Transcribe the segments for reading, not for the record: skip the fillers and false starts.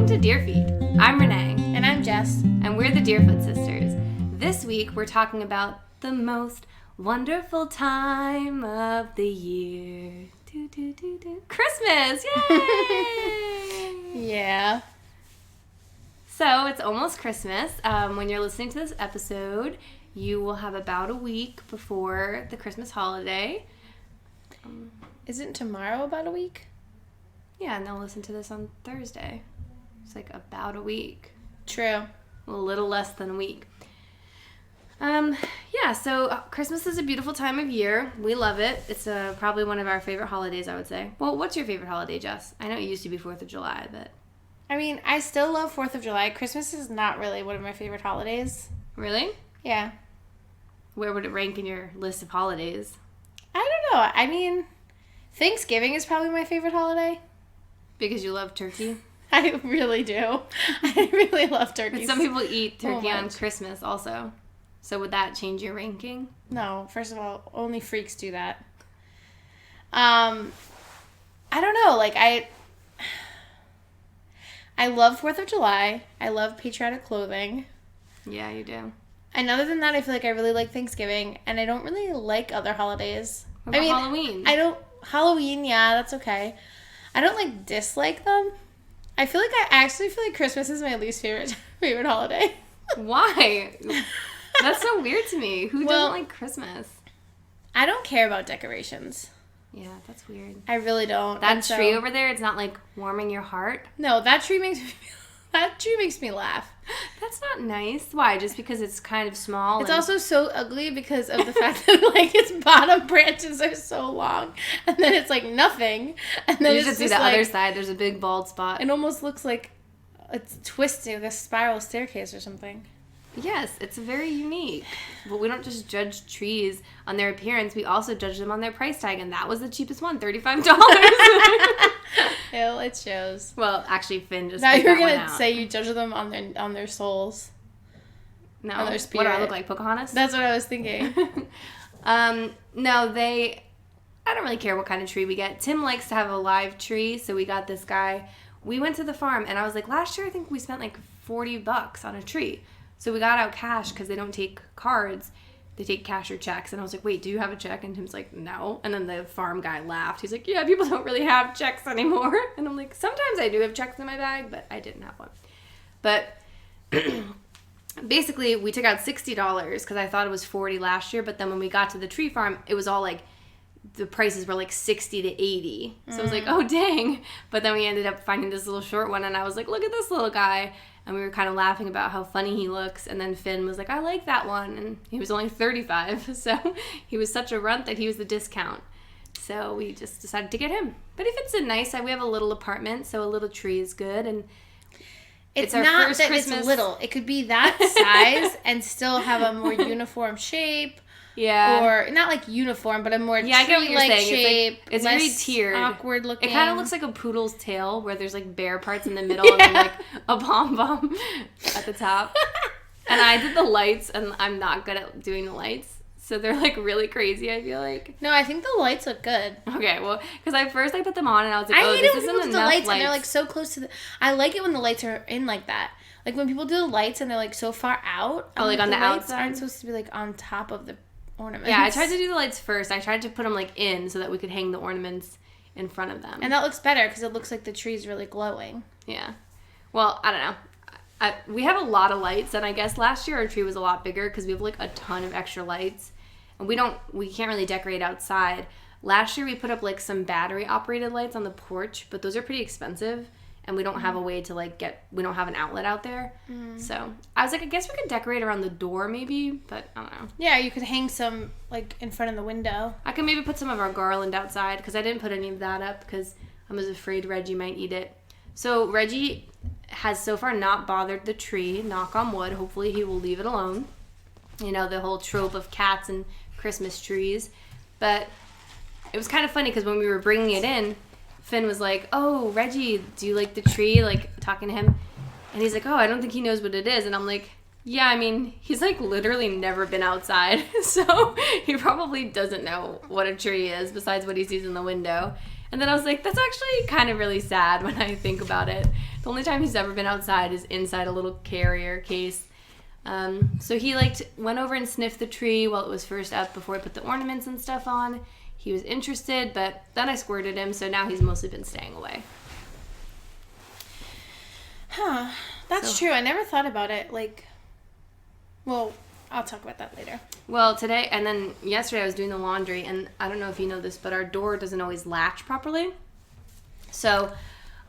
to Deer Feed. I'm Renee. And I'm Jess. And we're the Deerfoot Sisters. This week we're talking about the most wonderful time of the year. Christmas! Yay! Yeah. So it's almost Christmas. When you're listening to this episode, you will have about a week before the Christmas holiday. Isn't tomorrow about a week? Yeah, and they'll listen to this on Thursday. It's like about a week. True. A little less than a week. So Christmas is a beautiful time of year. We love it. It's probably one of our favorite holidays, I would say. Well, what's your favorite holiday, Jess? I know it used to be 4th of July, but... I mean, I still love 4th of July. Christmas is not really one of my favorite holidays. Really? Yeah. Where would it rank in your list of holidays? I don't know. I mean, Thanksgiving is probably my favorite holiday. Because you love turkey? I really do. I really love turkey. But some people eat turkey on Christmas also. So would that change your ranking? No. First of all, only freaks do that. I don't know. Like, I love 4th of July. I love patriotic clothing. Yeah, you do. And other than that, I feel like I really like Thanksgiving. And I don't really like other holidays. What about Halloween? Halloween, yeah, that's okay. I don't, dislike them. I actually feel like Christmas is my least favorite holiday. Why? That's so weird to me. Who doesn't like Christmas? I don't care about decorations. Yeah, that's weird. I really don't. That tree over there, it's not, warming your heart? No, that tree makes me laugh. That's not nice. Why? Just because it's kind of small? It's also so ugly because of the fact that, its bottom branches are so long. And then it's, nothing. And then you should see the other side. There's a big bald spot. It almost looks like it's twisting, like a spiral staircase or something. Yes, it's very unique. But we don't just judge trees on their appearance. We also judge them on their price tag. And that was the cheapest one, $35. Ew, it shows. Well, actually, Finn just now you're going to say you judge them on their souls. No. On their spirit. What do I look like, Pocahontas? That's what I was thinking. No, I don't really care what kind of tree we get. Tim likes to have a live tree, so we got this guy. We went to the farm, and I was like, last year I think we spent $40 on a tree. So we got out cash because they don't take cards. They take cash or checks. And I was like, wait, do you have a check? And Tim's like, no. And then the farm guy laughed. He's like, yeah, people don't really have checks anymore. And I'm like, sometimes I do have checks in my bag, but I didn't have one. But basically, we took out $60 because I thought it was $40 last year. But then when we got to the tree farm, it was all the prices were $60 to $80. So I was like, oh, dang. But then we ended up finding this little short one. And I was like, look at this little guy. And we were kind of laughing about how funny he looks. And then Finn was like, I like that one. And he was only $35. So he was such a runt that he was the discount. So we just decided to get him. But if it's we have a little apartment, so a little tree is good. And it's our not first that Christmas. It's little. It could be that size and still have a more uniform shape. Yeah. Or not uniform, but a more tree-like shape. It's very tiered. Awkward looking. It kind of looks like a poodle's tail where there's bare parts in the middle and then a pom-pom at the top. And I did the lights, and I'm not good at doing the lights. So they're really crazy, I feel like. No, I think the lights look good. Okay, well, because I put them on and I was like, I hate this it when isn't people do enough lights and they're so close to the... I like it when the lights are in like that. When people do the lights and they're so far out. Oh, on the outside? Lights aren't supposed to be on top of the ornaments. Yeah, I tried to do the lights first. I tried to put them in so that we could hang the ornaments in front of them. And that looks better because it looks like the tree's really glowing. Yeah. Well, I don't know. We have a lot of lights, and I guess last year our tree was a lot bigger because we have a ton of extra lights. And we can't really decorate outside. Last year we put up some battery operated lights on the porch, but those are pretty expensive. And we don't have a way to we don't have an outlet out there. So I was like, I guess we could decorate around the door maybe, but I don't know. Yeah, you could hang some in front of the window. I could maybe put some of our garland outside because I didn't put any of that up because I was afraid Reggie might eat it. So Reggie has so far not bothered the tree, knock on wood. Hopefully he will leave it alone. You know, the whole trope of cats and Christmas trees. But it was kind of funny because when we were bringing it in, Finn was like, oh, Reggie, do you like the tree? Talking to him. And he's like, oh, I don't think he knows what it is. And I'm like, yeah, I mean, he's literally never been outside. So he probably doesn't know what a tree is besides what he sees in the window. And then I was like, that's actually kind of really sad when I think about it. The only time he's ever been outside is inside a little carrier case. So he went over and sniffed the tree while it was first up before I put the ornaments and stuff on. He was interested, but then I squirted him, so now he's mostly been staying away. Huh. That's true. I never thought about it. Well, I'll talk about that later. Well, today, and then yesterday I was doing the laundry, and I don't know if you know this, but our door doesn't always latch properly. So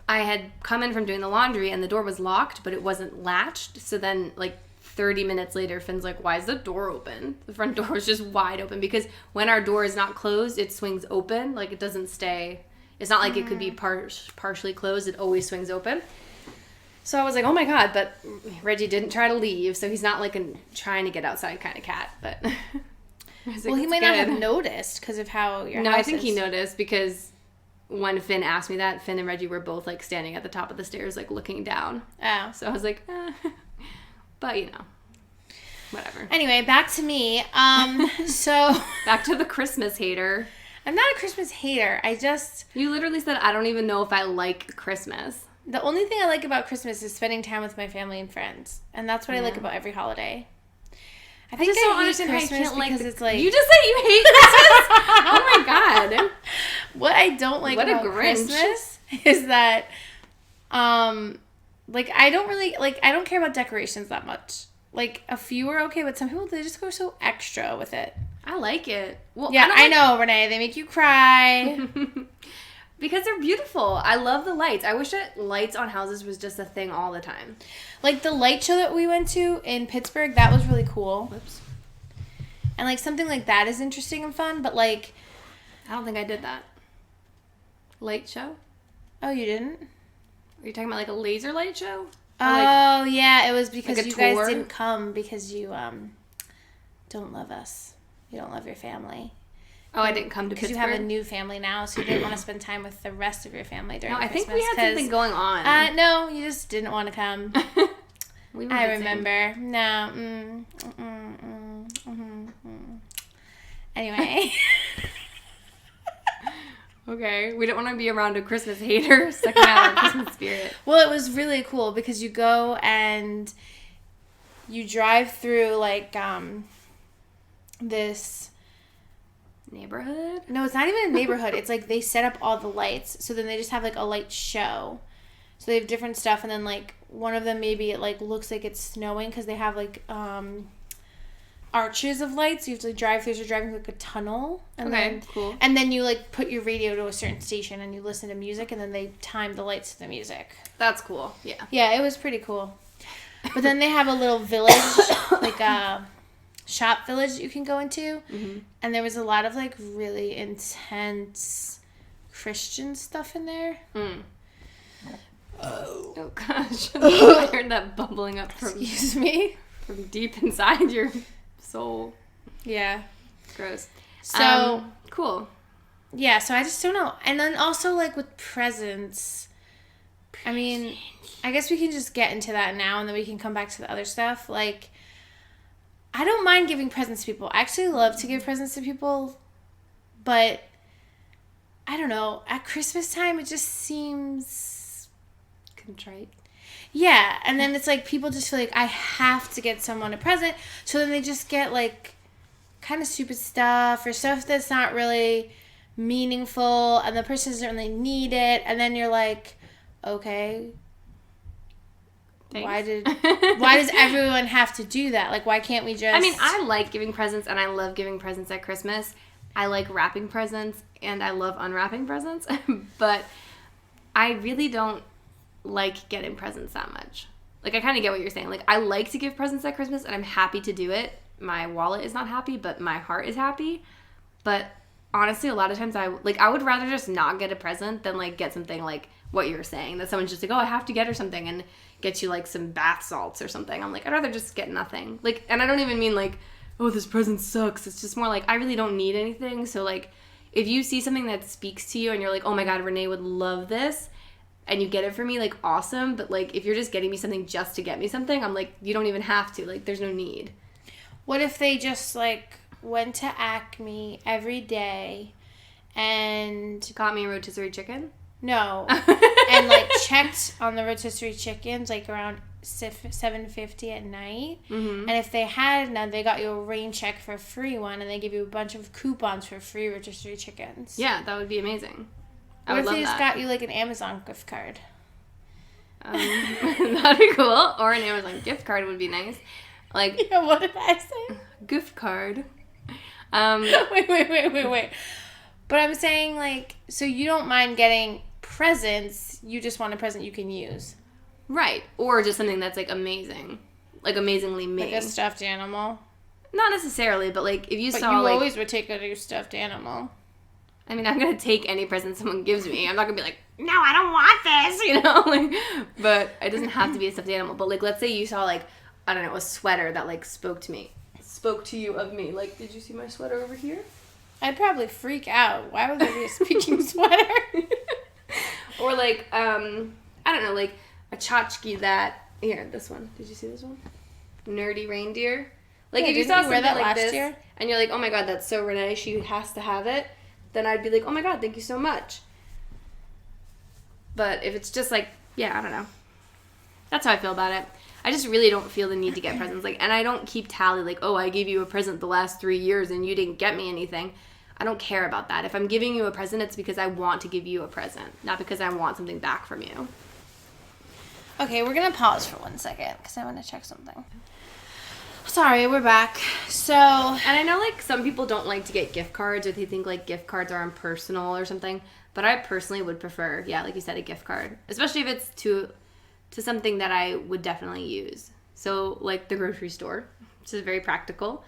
I had come in from doing the laundry, and the door was locked, but it wasn't latched. So then, 30 minutes later, Finn's like, why is the door open? The front door is just wide open, because when our door is not closed, it swings open. It doesn't stay. It's not like it could be partially closed. It always swings open. So I was like, oh my God, but Reggie didn't try to leave, so he's not a trying to get outside kind of cat, but... Well, he might not have noticed because of how your house No, I think he noticed because when Finn asked me that, Finn and Reggie were both standing at the top of the stairs, looking down. Oh. So I was like, but whatever. Anyway, back to me. So... Back to the Christmas hater. I'm not a Christmas hater. You literally said, I don't even know if I like Christmas. The only thing I like about Christmas is spending time with my family and friends. And that's what I like about every holiday. I think just don't understand Christmas how you can't because it's You just said you hate Christmas? Oh my God. What I don't like about Christmas is that, I don't care about decorations that much. A few are okay, but some people, they just go so extra with it. I like it. Well, yeah, I know, Renee. They make you cry. Because they're beautiful. I love the lights. I wish that lights on houses was just a thing all the time. The light show that we went to in Pittsburgh, that was really cool. Whoops. And, something like that is interesting and fun, but, I don't think I did that. Light show? Oh, you didn't? Are you talking about, a laser light show? Oh, yeah. It was because you tour? guys didn't come because you, don't love us. You don't love your family. Oh, I didn't come to Pittsburgh? Because you have a new family now, so you didn't want to spend time with the rest of your family during Christmas. No, I think we had something going on. No, you just didn't want to come. I remember. No. Anyway. Okay. We don't want to be around a Christmas hater sucking out our Christmas spirit. Well, it was really cool because you go and you drive through, this... neighborhood? No, it's not even a neighborhood. It's they set up all the lights. So then they just have a light show. So they have different stuff, and then one of them maybe it looks like it's snowing because they have arches of lights. You have to drive through. So you're driving a tunnel. And then, cool. And then you put your radio to a certain station and you listen to music, and then they time the lights to the music. That's cool. Yeah. Yeah, it was pretty cool. But then they have a little village, a shop village that you can go into, and there was a lot of really intense Christian stuff in there. Oh gosh. I heard that bubbling up from Excuse me, from deep inside your soul. Yeah, gross. So cool. Yeah, so I just don't know. And then also with presents, I mean, I guess we can just get into that now, and then we can come back to the other stuff. I don't mind giving presents to people. I actually love to give presents to people, but I don't know. At Christmas time, it just seems contrite. Yeah, and then it's people just feel I have to get someone a present, so then they just get kind of stupid stuff or stuff that's not really meaningful, and the person doesn't really need it, and then you're okay. Thanks. Why does everyone have to do that? Why can't we just... I mean, I like giving presents, and I love giving presents at Christmas. I like wrapping presents, and I love unwrapping presents. But I really don't like getting presents that much. I kind of get what you're saying. I like to give presents at Christmas, and I'm happy to do it. My wallet is not happy, but my heart is happy. But honestly, a lot of times I would rather just not get a present than get something what you're saying, that someone's just oh, I have to get her something, and get you some bath salts or something. I'm I'd rather just get nothing. And I don't even mean oh, this present sucks. It's just more I really don't need anything. So if you see something that speaks to you and you're oh my God, Renee would love this, and you get it for me, awesome. But if you're just getting me something just to get me something, I'm you don't even have to. There's no need. What if they just went to Acme every day and She caught me a rotisserie chicken? no, and like checked on the rotisserie chickens like around 7:50 at night. Mm-hmm. And if they had none, they got you a rain check for a free one, and they give you a bunch of coupons for free rotisserie chickens. Yeah, that would be amazing. I What would if love they just that. got you like an Amazon gift card? That'd be cool. Or an Amazon gift card would be nice. Like, Yeah, what did I say? gift card. Wait. But I'm saying, like, so you don't mind getting presents, you just want a present you can use. Right. Or just something that's, like, amazing. Like, amazingly made. Like a stuffed animal. Not necessarily, but, like, if you But saw, you like... always would take a new stuffed animal. I mean, I'm going to take any present someone gives me. I'm not going to be like, no, I don't want this, you know? Like, but it doesn't have to be a stuffed animal. But, like, let's say you saw, like, I don't know, a sweater that, like, spoke to you of me. Like, did you see my sweater over here? I'd probably freak out. Why would there be a speaking sweater? Or, like, I don't know, like, a tchotchke that... Here, this one. Did you see this one? Nerdy reindeer. Like, Yeah, if you didn't saw you wear something that like last this, year? and you're like, oh my god, that's so Renee, she has to have it, then I'd be like, oh my god, thank you so much. But if it's just like, yeah, I don't know. That's how I feel about it. I just really don't feel the need to get presents. Like, and I don't keep tally, like, oh, I gave you a present the last 3 years and you didn't get me anything. I don't care about that. If I'm giving you a present, it's because I want to give you a present, not because I want something back from you. Okay, we're going to pause for 1 second because I want to check something. Sorry, we're back. So, And I know, like, some people don't like to get gift cards or they think, like, gift cards are impersonal or something. But I personally would prefer, yeah, like you said, a gift card. Especially if it's to something that I would definitely use. So, like, the grocery store, which is very practical.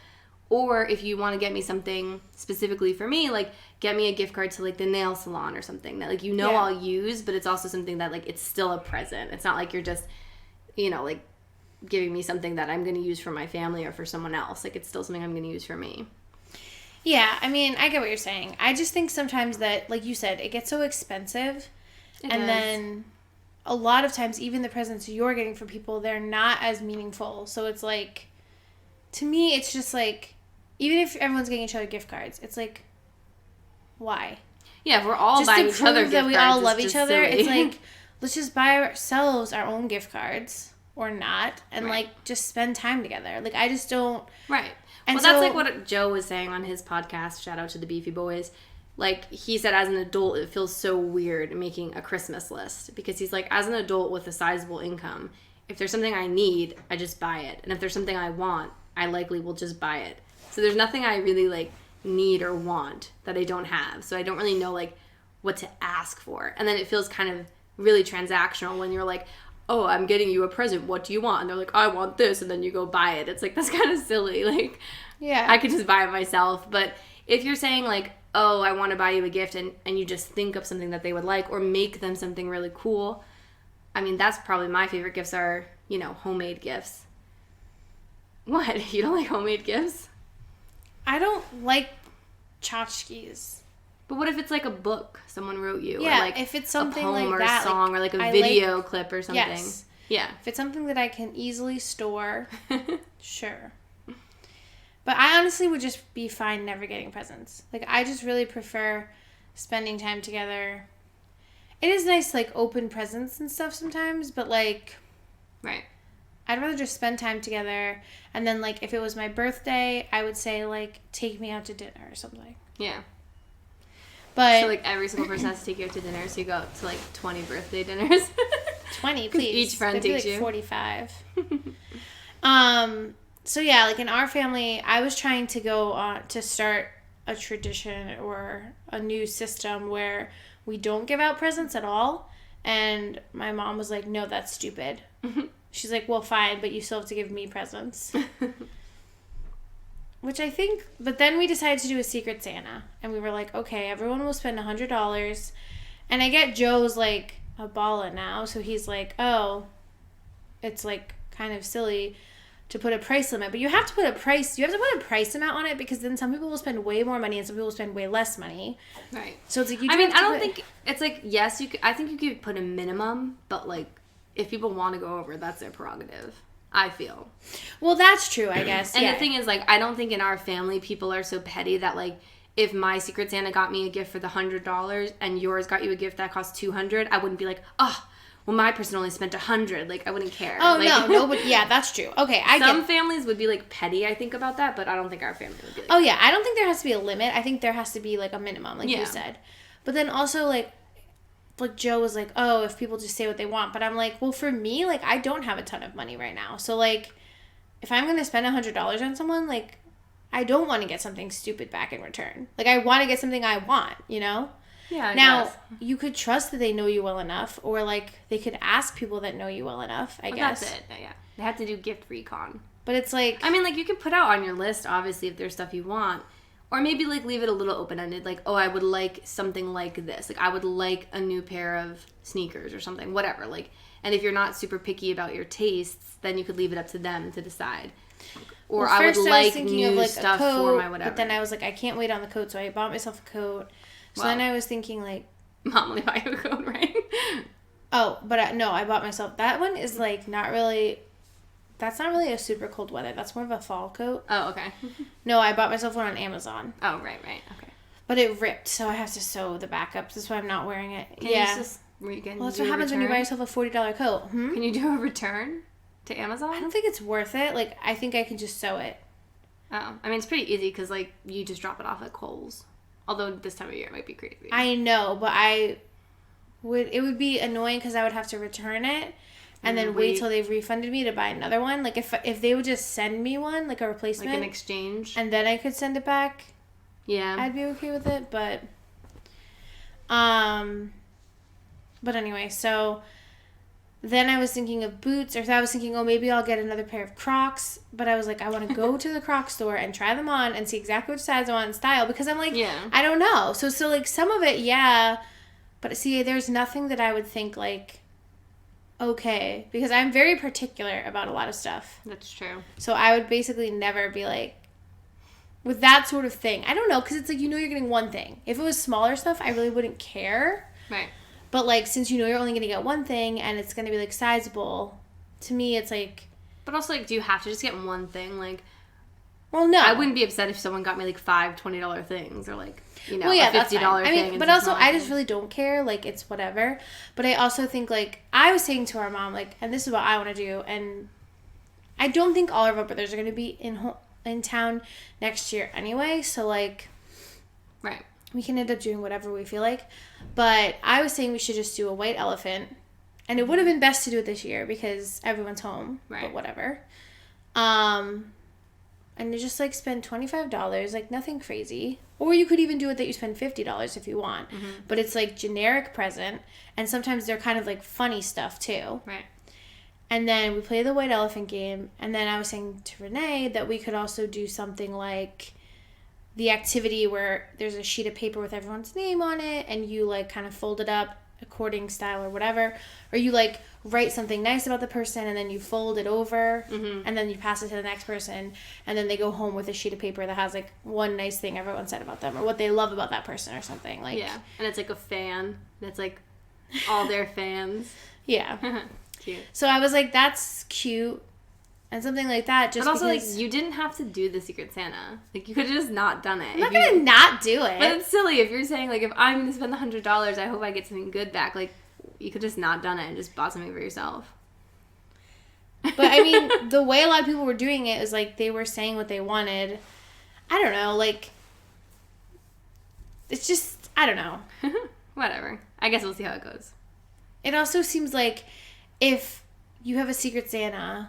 Or if you want to get me something specifically for me, like, get me a gift card to, like, the nail salon or something that, like, you know Yeah. I'll use, but it's also something that, like, it's still a present. It's not like you're just, you know, like, giving me something that I'm going to use for my family or for someone else. Like, it's still something I'm going to use for me. yeah, I mean, I get what you're saying. I just think sometimes that, like you said, it gets so expensive. It Then a lot of times, even the presents you're getting for people, they're not as meaningful. So it's like, to me, it's just like, even if everyone's getting each other gift cards, it's like, why? Yeah, if we're all Just buying to each other prove gift that we cards, all it's love each just other, silly. it's like, let's just buy ourselves our own gift cards or not, and Right. like just spend time together. Like, I just don't. Right. And Well, that's so- like what Joe was saying on his podcast. Shout out to the Beefy Boys. Like, he said as an adult, it feels so weird making a Christmas list. Because he's like, as an adult with a sizable income, if there's something I need, I just buy it. And if there's something I want, I likely will just buy it. So there's nothing I really, like, need or want that I don't have. So I don't really know, like, what to ask for. And then it feels kind of really transactional when you're like, oh, I'm getting you a present. What do you want? And they're like, I want this. And then you go buy it. It's like, that's kind of silly. Like, Yeah. I could just buy it myself. But if you're saying, like, oh, I want to buy you a gift, and you just think of something that they would like or make them something really cool, I mean, that's probably my favorite gifts are, you know, homemade gifts. What? You don't like homemade gifts? I don't like tchotchkes. But what if it's like a book someone wrote you? Yeah, or like if it's something a poem like or that, a song like, or like a I video clip or something. Yes. Yeah. If it's something that I can easily store, sure. But I honestly would just be fine never getting presents. Like, I just really prefer spending time together. It is nice to, like, open presents and stuff sometimes, but, like, Right. I'd rather just spend time together. And then, like, if it was my birthday, I would say, like, take me out to dinner or something. Yeah. But So, like, every single person has to take you out to dinner, so you go out to, like, 20 birthday dinners. 20, please. each friend That'd be, takes like, you. 45. So yeah, like in our family, I was trying to go on to start a tradition or a new system where we don't give out presents at all. And my mom was like, no, that's stupid. She's like, well, fine, but you still have to give me presents. Which I think, but then we decided to do a Secret Santa. And we were like, okay, everyone will spend $100. And I get Joe's like a balla now. So he's like, oh, it's like kind of silly to put a price limit. But you have to put a price amount on it, because then some people will spend way more money and some people will spend way less money. Right. So it's like, you do I mean, have to I don't put- think it's like, yes, I think you could put a minimum, but like, if people want to go over, that's their prerogative, I feel. Well, that's true, I guess. And yeah. the thing is, like, I don't think in our family people are so petty that, like, if my Secret Santa got me a gift for the $100 and yours got you a gift that cost $200, I wouldn't be like, oh, well, my person only spent $100. Like, I wouldn't care. Oh, like, no, but yeah, that's true. Okay, Some families would be, like, petty, I think, about that, but I don't think our family would be like Oh, yeah, I don't think there has to be a limit. I think there has to be, like, a minimum, like you said. But then also, like Joe was like, oh, if people just say what they want. But I'm like, well, for me, like, I don't have a ton of money right now. So, like, if I'm going to spend $100 on someone, like, I don't want to get something stupid back in return. Like, I want to get something I want, you know? Yeah, Now, you could trust that they know you well enough, or, like, they could ask people that know you well enough, I guess. That's it, yeah. They have to do gift recon. But it's like... I mean, like, you can put out on your list, obviously, if there's stuff you want. Or maybe, like, leave it a little open-ended. Like, oh, I would like something like this. Like, I would like a new pair of sneakers or something. Whatever. Like, and if you're not super picky about your tastes, then you could leave it up to them to decide. Or well, I would like thinking new of, like, stuff coat, for my whatever. But then I was like, I can't wait on the coat, so I bought myself a coat. So then I was thinking, like... Mom, let me buy you a coat, right? Oh, but no, I bought myself... That one is, like, not really... That's not really a super cold weather. That's more of a fall coat. Oh, okay. No, I bought myself one on Amazon. Oh, right. Okay. But it ripped, so I have to sew the back up. That's why I'm not wearing it. Well, that's what happens when you buy yourself a $40 coat. Can you do a return to Amazon? I don't think it's worth it. Like, I think I can just sew it. Oh. I mean, it's pretty easy because, like, you just drop it off at Kohl's. Although this time of year it might be crazy. I know, but it would be annoying because I would have to return it. And then wait till they've refunded me to buy another one. Like, if they would just send me one, like a replacement. Like an exchange. And then I could send it back. Yeah. I'd be okay with it, but... But anyway, so... Then I was thinking of boots, or I was thinking, oh, maybe I'll get another pair of Crocs. But I was like, I want to go to the Crocs store and try them on and see exactly which size I want and style. Because I'm like, I don't know. So like, some of it, yeah. But see, there's nothing that I would think, like... okay, because I'm very particular about a lot of stuff. That's true. So I would basically never be like, with that sort of thing. I don't know, because it's like, you know you're getting one thing. If it was smaller stuff, I really wouldn't care. Right. But like, since you know you're only going to get one thing and it's going to be like sizable, to me it's like... But also, like, do you have to just get one thing? Like, well, no. I wouldn't be upset if someone got me like 5 $20 things or like, you know, well, yeah, a $50 thing. I mean, but also I just really don't care. Like, it's whatever. But I also think, like, I was saying to our mom, like, and this is what I want to do. And I don't think all of our brothers are going to be in town next year anyway. So, like, right, we can end up doing whatever we feel like. But I was saying we should just do a white elephant. And it would have been best to do it this year because everyone's home. Right. But whatever. And you just, like, spend $25, like, nothing crazy. Or you could even do it that you spend $50 if you want. Mm-hmm. But it's, like, generic present. And sometimes they're kind of, like, funny stuff, too. Right. And then we play the white elephant game. And then I was saying to Renee that we could also do something like the activity where there's a sheet of paper with everyone's name on it. And you, like, kind of fold it up according style or whatever. Or you, like, write something nice about the person and then you fold it over and then you pass it to the next person and then they go home with a sheet of paper that has like one nice thing everyone said about them or what they love about that person or something. Like, yeah, and it's like a fan that's like all their fans. Yeah. Cute. So I was like, that's cute and something like that. Just but also, because... like, you didn't have to do the Secret Santa. Like, you could have just not done it. I'm not gonna not do it. But it's silly if you're saying, like, if I'm gonna spend the $100, I hope I get something good back. Like, you could just not done it and just bought something for yourself. But, I mean, the way a lot of people were doing it is, like, they were saying what they wanted. I don't know, like, it's just, I don't know. Whatever. I guess we'll see how it goes. It also seems like if you have a Secret Santa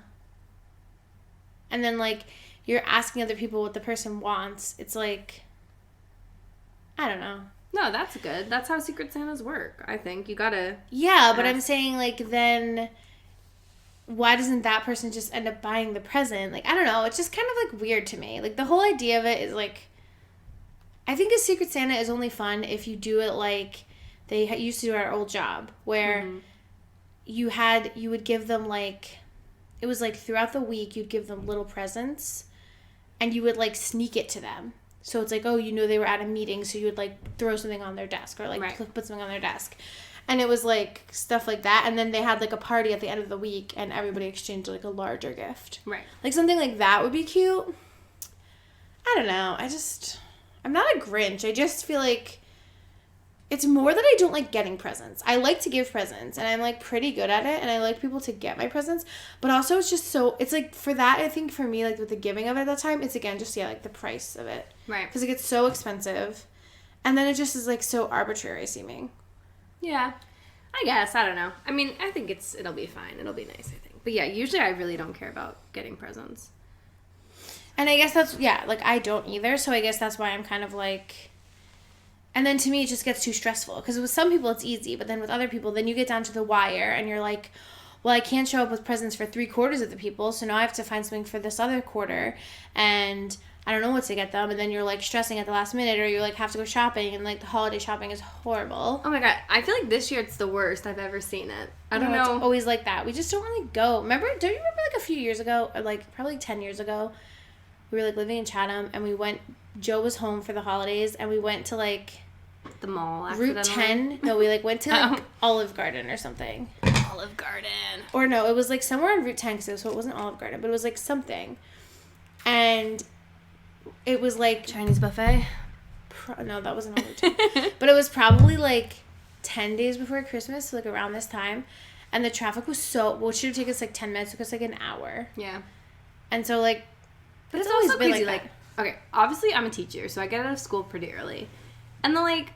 and then, like, you're asking other people what the person wants, it's like, I don't know. No, that's good. That's how Secret Santas work, I think. You gotta... Yeah, but I'm saying, like, then why doesn't that person just end up buying the present? Like, I don't know. It's just kind of, like, weird to me. Like, the whole idea of it is, like... I think a Secret Santa is only fun if you do it like they used to do at our old job. Where you would give them, like... It was, like, throughout the week, you'd give them little presents. And you would, like, sneak it to them. So it's like, oh, you know they were at a meeting, so you would, like, throw something on their desk or, like, put something on their desk. And it was, like, stuff like that. And then they had, like, a party at the end of the week, and everybody exchanged, like, a larger gift. Right. Like, something like that would be cute. I don't know. I'm not a Grinch. I just feel like it's more that I don't like getting presents. I like to give presents, and I'm, like, pretty good at it, and I like people to get my presents. But also, it's just so... It's, like, for that, I think, for me, like, with the giving of it at that time, it's, again, just, yeah, like, the price of it. Right. Because it gets so expensive. And then it just is, like, so arbitrary seeming. Yeah. I guess. I don't know. I mean, I think it'll be fine. It'll be nice, I think. But, yeah, usually I really don't care about getting presents. And I guess that's... Yeah, like, I don't either. So I guess that's why I'm kind of, like... And then to me, it just gets too stressful. Because with some people, it's easy. But then with other people, then you get down to the wire. And you're like, well, I can't show up with presents for 3/4 of the people. So now I have to find something for this other quarter. And I don't know what to get them. And then you're, like, stressing at the last minute. Or you, like, have to go shopping. And, like, the holiday shopping is horrible. Oh, my God. I feel like this year it's the worst I've ever seen it. I don't know. It's always like that. We just don't really go. Don't you remember, like, a few years ago? Or, like, probably 10 years ago. We were, like, living in Chatham. And we went... Joe was home for the holidays. And we went to, like... The mall, Route 10. No, we, like, went to, like, Olive Garden or something. Olive Garden. Or no, it was, like, somewhere on Route 10, so it wasn't Olive Garden, but it was, like, something. And it was, like... Chinese buffet? No, that wasn't on Route 10. But it was probably, like, 10 days before Christmas, so, like, around this time. And the traffic was so... Well, it should have taken us, like, 10 minutes. It took us, like, an hour. Yeah. And so, like... But it's also crazy, like... Okay, obviously I'm a teacher, so I get out of school pretty early. And then, like,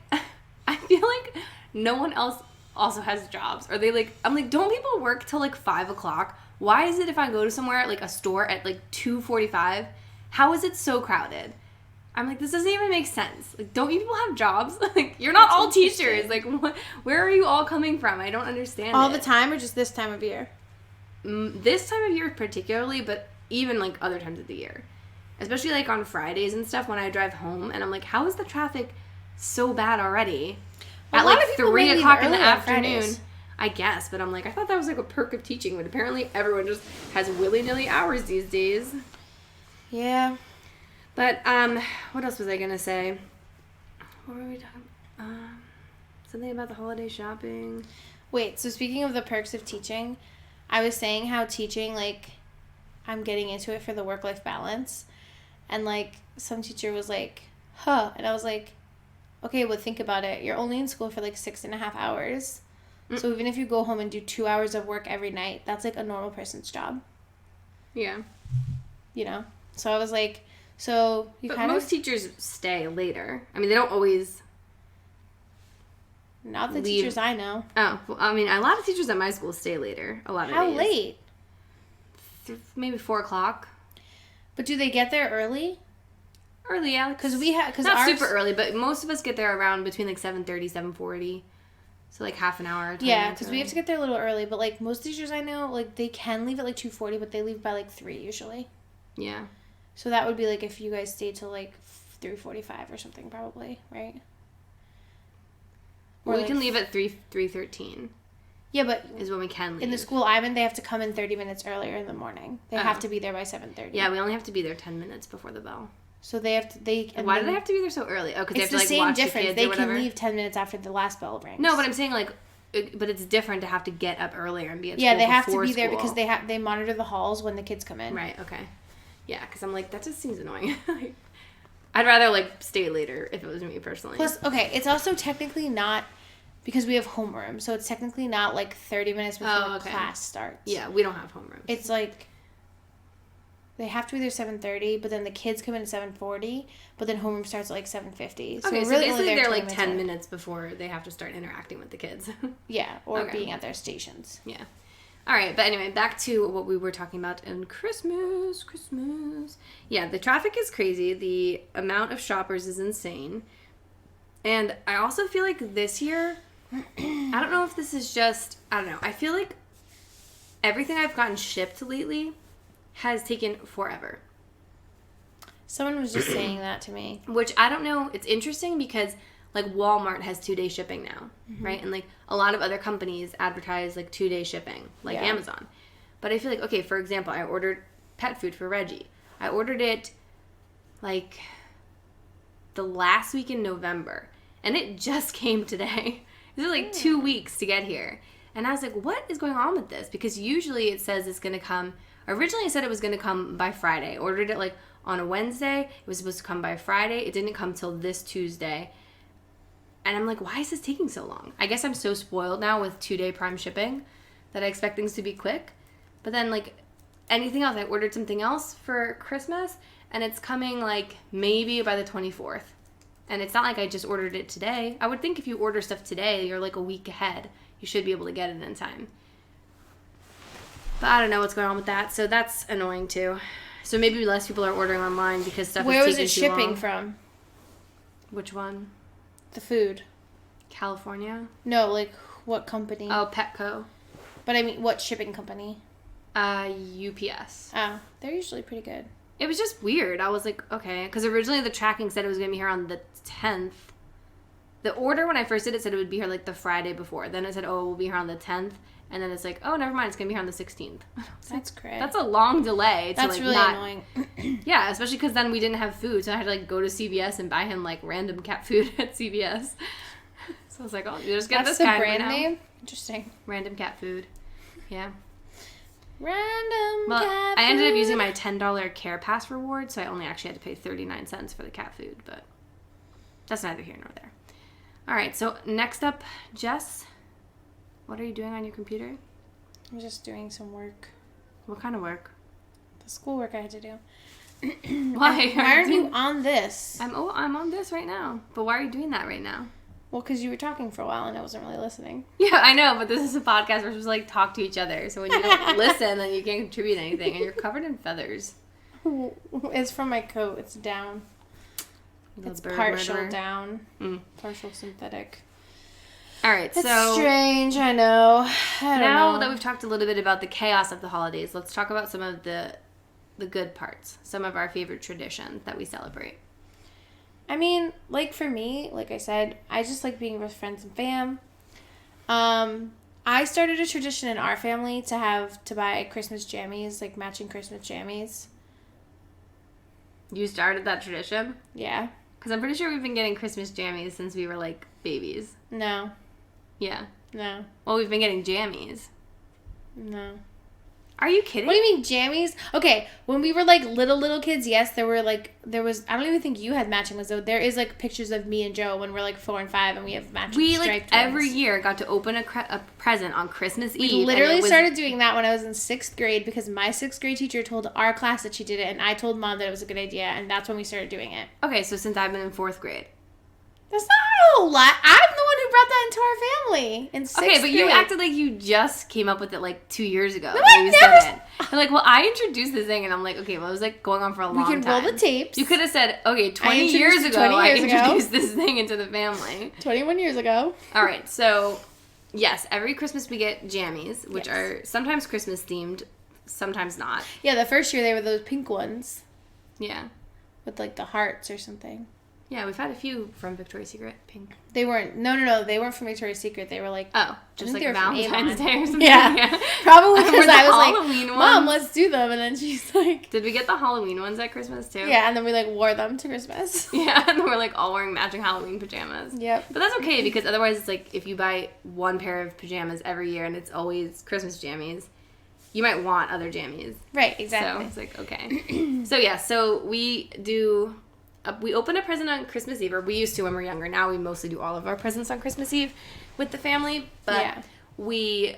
I feel like no one else also has jobs. Or they, like, I'm like, don't people work till, like, 5 o'clock? Why is it if I go to somewhere, like, a store at, like, 2:45, how is it so crowded? I'm like, this doesn't even make sense. Like, don't you people have jobs? Like, you're not all teachers. Like, where are you all coming from? I don't understand All the time or just this time of year? This time of year particularly, but even, like, other times of the year. Especially, like, on Fridays and stuff when I drive home. And I'm like, how is the traffic... so bad already at like 3 o'clock in the afternoon. I guess, but I'm like, I thought that was like a perk of teaching, but apparently everyone just has willy-nilly hours these days. Yeah. But what else was I gonna say? What were we talking about? Something about the holiday shopping. Wait, so speaking of the perks of teaching, I was saying how teaching, like, I'm getting into it for the work-life balance, and like some teacher was like, and I was like, okay, well, think about it. You're only in school for, like, 6.5 hours. So even if you go home and do 2 hours of work every night, that's, like, a normal person's job. Yeah. You know? So I was like, so you kind of... But most teachers stay later. I mean, they don't always... Not the teachers I know. Oh, well, I mean, a lot of teachers at my school stay later. A lot of days. How late? Maybe 4 o'clock. But do they get there early? Early, yeah. Because not super early, but most of us get there around between like 7:30, 7:40. So like half an hour. Yeah, because we have to get there a little early. But like most teachers I know, like they can leave at like 2:40, but they leave by like 3 usually. Yeah. So that would be like if you guys stayed till like 3:45 or something, probably, right? Or we can leave at 3:13. Yeah, but is when we can leave. In the school I'm in, they have to come in 30 minutes earlier in the morning. They have to be there by 7:30. Yeah, we only have to be there 10 minutes before the bell. So they have to. Why do they have to be there so early? Oh, because they have to like watch the kids they or whatever. They can leave 10 minutes after the last bell rings. No, but I'm saying like, but it's different to have to get up earlier and be at school. Yeah, they have to be there because they monitor the halls when the kids come in. Right. Okay. Yeah, because I'm like that just seems annoying. I'd rather like stay later if it was me personally. Plus, okay, it's also technically not. Because we have homeroom, so it's technically not like 30 minutes before class starts. Yeah, we don't have homeroom. It's like they have to be there 7:30, but then the kids come in at 7:40, but then homeroom starts at like 7:50. So okay, so basically they're like 10 minutes before they have to start interacting with the kids. Yeah, or being at their stations. Yeah. All right, but anyway, back to what we were talking about in Christmas. Yeah, the traffic is crazy. The amount of shoppers is insane. And I also feel like this year... I don't know if this is just... I don't know. I feel like everything I've gotten shipped lately has taken forever. Someone was just saying that to me. Which, I don't know. It's interesting because, like, Walmart has 2-day shipping now, right? And, like, a lot of other companies advertise, like, 2-day shipping, like Amazon. But I feel like, okay, for example, I ordered pet food for Reggie. I ordered it, like, the last week in November. And it just came today. It was like 2 weeks to get here. And I was like, what is going on with this? Because usually it says it's going to come... Originally it said it was going to come by Friday. I ordered it like on a Wednesday. It was supposed to come by Friday. It didn't come till this Tuesday. And I'm like, why is this taking so long? I guess I'm so spoiled now with 2-day Prime shipping that I expect things to be quick. But then, like, anything else, I ordered something else for Christmas, and it's coming, like, maybe by the 24th. And it's not like I just ordered it today. I would think if you order stuff today, you're, like, a week ahead. You should be able to get it in time. But I don't know what's going on with that, so that's annoying, too. So maybe less people are ordering online because stuff is taking too long. Where was it shipping from? Which one? The food. California? No, like, what company? Oh, Petco. But I mean, what shipping company? UPS. Oh, they're usually pretty good. It was just weird. I was like, okay. Because originally the tracking said it was going to be here on the 10th. The order when I first did it said it would be here like the Friday before. Then it said, oh, it will be here on the 10th. And then it's like, oh, never mind. It's going to be here on the 16th. That's great. That's a long delay. That's really annoying. Yeah, especially because then we didn't have food. So I had to like go to CVS and buy him like random cat food at CVS. So I was like, oh, you just get That's this kind the brand right name? Interesting. Random cat food. Yeah. Random Well, cat I ended up food. using my $10 Care Pass reward, so I only actually had to pay 39 cents for the cat food, but that's neither here nor there. All right, so next up, Jess, what are you doing on your computer? I'm just doing some work. What kind of work? The schoolwork I had to do. Why? Why aren't you on this? I'm on this right now, but why are you doing that right now? Well, because you were talking for a while and I wasn't really listening. Yeah, I know, but this is a podcast where we're supposed to like talk to each other, so when you don't listen, then you can't contribute anything, and you're covered in feathers. It's from my coat. It's down. It's partial down. Partial synthetic. All right, It's so strange, I know. Now that we've talked a little bit about the chaos of the holidays, let's talk about some of the good parts, some of our favorite traditions that we celebrate. I mean, like for me, like I said, I just like being with friends and fam. I started a tradition in our family to buy Christmas jammies, like matching Christmas jammies. You started that tradition? Yeah. Because I'm pretty sure we've been getting Christmas jammies since we were like babies. No. Yeah. No. Well, we've been getting jammies. No. Are you kidding? What do you mean jammies? Okay, when we were like little kids, yes, there was, I don't even think you had matching ones though. There is like pictures of me and Joe when we're like 4 and 5 and we have matching We striped like ones. every year got to open a present on Christmas Eve. We literally started doing that when I was in 6th grade because my 6th grade teacher told our class that she did it and I told Mom that it was a good idea and that's when we started doing it. Okay, so since I've been in 4th grade. That's not a whole lot. I'm the one who brought that into our family in 6th grade. Okay, but you acted like you just came up with it like 2 years ago. No, I never said it. I'm like, well, I introduced this thing, and I'm like, okay, well, it was like going on for a long time. We can roll the tapes. You could have said, okay, 20 years ago, I introduced this thing into the family. 21 years ago. All right, so yes, every Christmas we get jammies, which are sometimes Christmas themed, sometimes not. Yeah, the first year they were those pink ones. Yeah. With like the hearts or something. Yeah, we've had a few from Victoria's Secret pink. They weren't. No. They weren't from Victoria's Secret. They were like. Oh, just like Valentine's Day or something. Yeah. Probably because I was Halloween like, ones? Mom, let's do them, and then she's like. Did we get the Halloween ones at Christmas too? Yeah, and then we like wore them to Christmas. Yeah, and then we're like all wearing matching Halloween pajamas. Yep. But that's okay because otherwise it's like if you buy one pair of pajamas every year and it's always Christmas jammies, you might want other jammies. Right. Exactly. So it's like okay. So yeah, so we do. We open a present on Christmas Eve, or we used to when we were younger. Now we mostly do all of our presents on Christmas Eve with the family. But we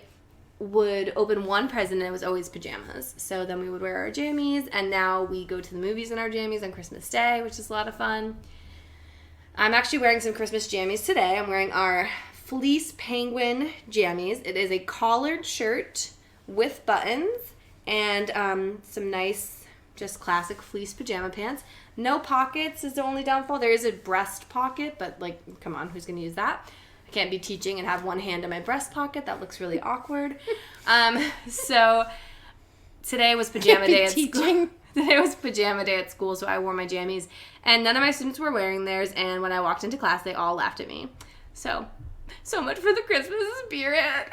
would open one present and it was always pajamas. So then we would wear our jammies, and now we go to the movies in our jammies on Christmas Day, which is a lot of fun. I'm actually wearing some Christmas jammies today. I'm wearing our fleece penguin jammies. It is a collared shirt with buttons and some nice, just classic fleece pajama pants. No pockets is the only downfall. There is a breast pocket, but like, come on, who's going to use that? I can't be teaching and have one hand in my breast pocket. That looks really awkward. So today was pajama day at school. Today was pajama day at school, so I wore my jammies. And none of my students were wearing theirs, and when I walked into class, they all laughed at me. So much for the Christmas spirit.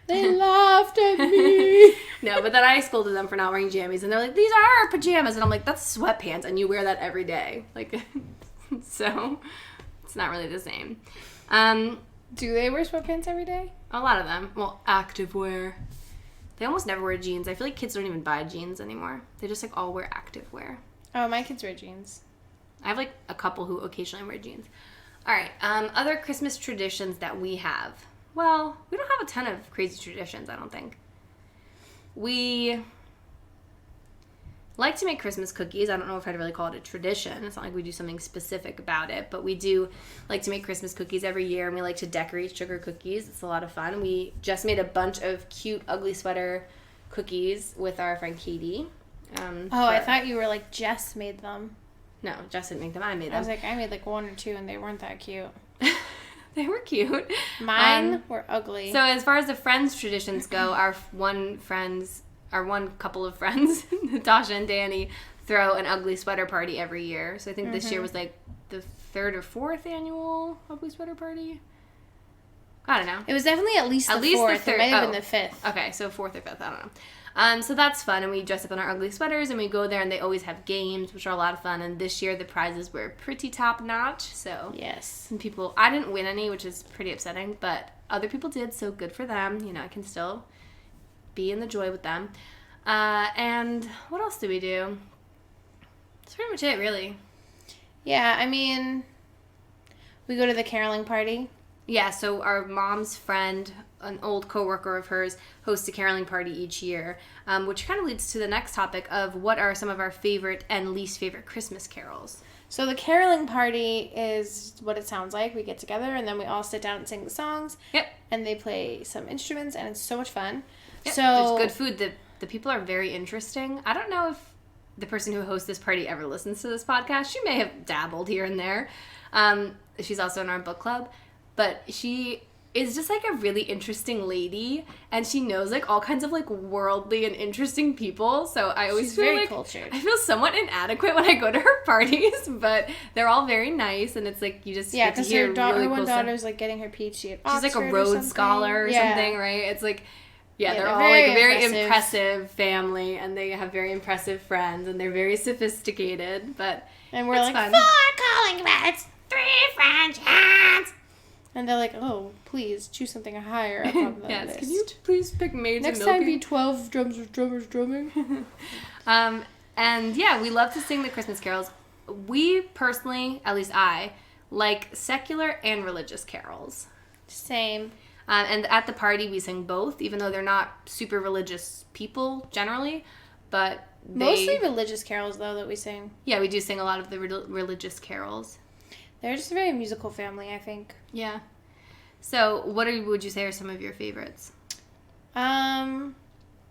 They laughed at me. No, but then I scolded them for not wearing jammies, and they're like, these are our pajamas. And I'm like, that's sweatpants, and you wear that every day. Like, so it's not really the same. Do they wear sweatpants every day? A lot of them. Well, active wear. They almost never wear jeans. I feel like kids don't even buy jeans anymore. They just, like, all wear active wear. Oh, my kids wear jeans. I have, like, a couple who occasionally wear jeans. All right. Other Christmas traditions that we have. Well, we don't have a ton of crazy traditions, I don't think. We like to make Christmas cookies. I don't know if I'd really call it a tradition. It's not like we do something specific about it, but we do like to make Christmas cookies every year, and we like to decorate sugar cookies. It's a lot of fun. We just made a bunch of cute ugly sweater cookies with our friend Katie. I thought you were like, Jess made them. No, Jess didn't make them. I made them. I was like, I made like 1 or 2, and they weren't that cute. They were cute. Mine were ugly. So as far as the friends traditions go, our one couple of friends, Natasha and Danny, throw an ugly sweater party every year. So I think this year was like the 3rd or 4th annual ugly sweater party. I don't know. It was definitely at least the 4th. It might have been the 5th. Okay, so 4th or 5th. I don't know. So that's fun, and we dress up in our ugly sweaters, and we go there, and they always have games, which are a lot of fun. And this year, the prizes were pretty top notch. So yes, some people, I didn't win any, which is pretty upsetting, but other people did. So good for them. You know, I can still be in the joy with them. And what else do we do? That's pretty much it, really. Yeah, I mean, we go to the caroling party. Yeah, so our mom's friend, an old coworker of hers, hosts a caroling party each year, which kind of leads to the next topic of what are some of our favorite and least favorite Christmas carols. So the caroling party is what it sounds like. We get together, and then we all sit down and sing the songs. Yep. And they play some instruments, and it's so much fun. Yep. So there's good food. The people are very interesting. I don't know if the person who hosts this party ever listens to this podcast. She may have dabbled here and there. She's also in our book club. But she is just, like, a really interesting lady, and she knows, like, all kinds of, like, worldly and interesting people, so I always feel very like cultured. I feel somewhat inadequate when I go to her parties, but they're all very nice, and it's, like, you just get to hear really her cool daughter's, like, getting her PhD at Oxford. She's, like, a Rhodes Rhodes Scholar or something, right? It's, like, they're all, very like, a very impressive family, and they have very impressive friends, and they're very sophisticated, but and we're like, fun. 4 calling cards, 3 French hats. And they're like, oh, please, choose something higher up on the yes, list. can you please pick maids Next and milking? time be 12 drummers drumming. And yeah, we love to sing the Christmas carols. We personally, at least I, like secular and religious carols. Same. And at the party, we sing both, even though they're not super religious people generally. But mostly religious carols, though, that we sing. Yeah, we do sing a lot of the religious carols. They're just a very musical family, I think. Yeah. So, would you say are some of your favorites?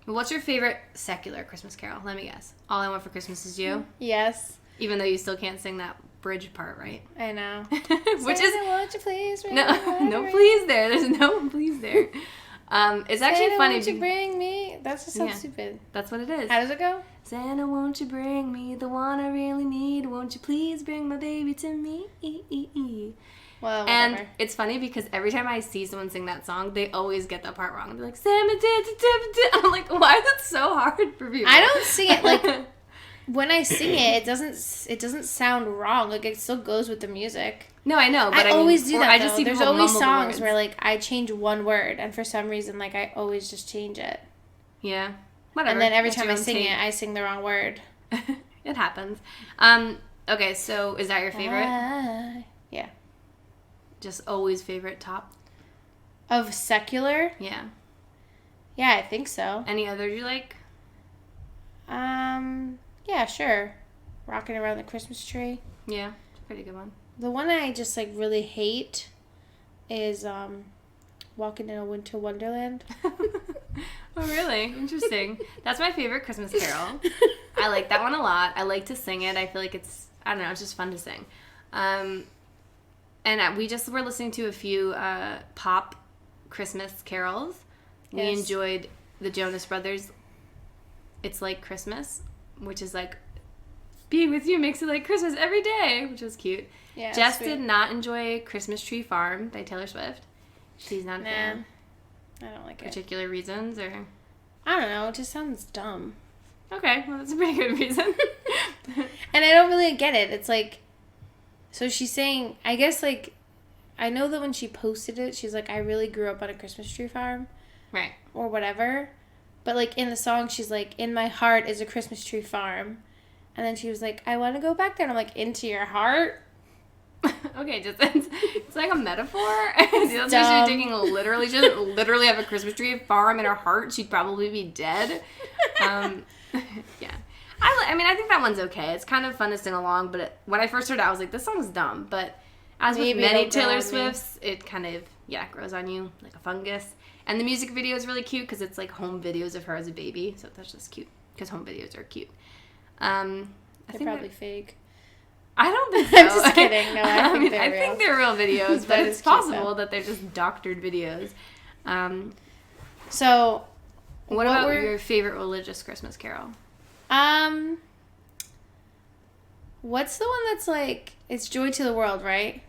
What's your favorite secular Christmas carol? Let me guess. All I Want for Christmas Is You? Yes. Even though you still can't sing that bridge part, right? I know. Which is... Won't you please bring no please there. There's no please there. It's actually Santa, funny. Won't you bring me... That's just so stupid. That's what it is. How does it go? Santa, won't you bring me the one I really need? Won't you please bring my baby to me? Well, whatever. And it's funny because every time I see someone sing that song, they always get that part wrong. They're like, I'm like, why is it so hard for people? I don't sing it like... When I sing it, it doesn't sound wrong. Like, it still goes with the music. No, I know. But I always do that, I just though. see There's people always mumble the songs words. where, like, I change one word, and for some reason, like, I always just change it. Yeah. Whatever. And then every That's time your I own sing take. it, I sing the wrong word. It happens. Okay, so is that your favorite? Yeah. Just always favorite top? Of secular? Yeah. Yeah, I think so. Any others you like? Yeah, sure. Rocking Around the Christmas Tree. Yeah, it's a pretty good one. The one I just, like, really hate is, Walking in a Winter Wonderland. Oh, really? Interesting. That's my favorite Christmas carol. I like that one a lot. I like to sing it. I feel like it's just fun to sing. And we just were listening to a few pop Christmas carols. We enjoyed the Jonas Brothers' It's Like Christmas, which is like, being with you makes it like Christmas every day, which was cute. Yeah, Jess sweet. did not enjoy Christmas Tree Farm by Taylor Swift. She's not a fan. I don't like it. Particular reasons, or? I don't know. It just sounds dumb. Okay, well, that's a pretty good reason. And I don't really get it. It's like, so she's saying, I guess, like, I know that when she posted it, she's like, I really grew up on a Christmas tree farm. Right. Or whatever. But, like, in the song, she's like, in my heart is a Christmas tree farm. And then she was like, I want to go back there. And I'm like, into your heart? Okay, just it's like a metaphor. That's why she's taking literally. She doesn't literally have a Christmas tree farm in her heart. She'd probably be dead. Yeah. I mean, I think that one's okay. It's kind of fun to sing along, but when I first heard it, I was like, this song's dumb. But as with many Taylor Swifts, it kind of, grows on you like a fungus. And the music video is really cute because it's like home videos of her as a baby. So that's just cute because home videos are cute. They're probably fake. I don't think so. I'm just kidding. No, I think they're real videos, but it's possible that they're just doctored videos. So, what about your favorite religious Christmas carol? What's the one that's like, it's Joy to the World, right?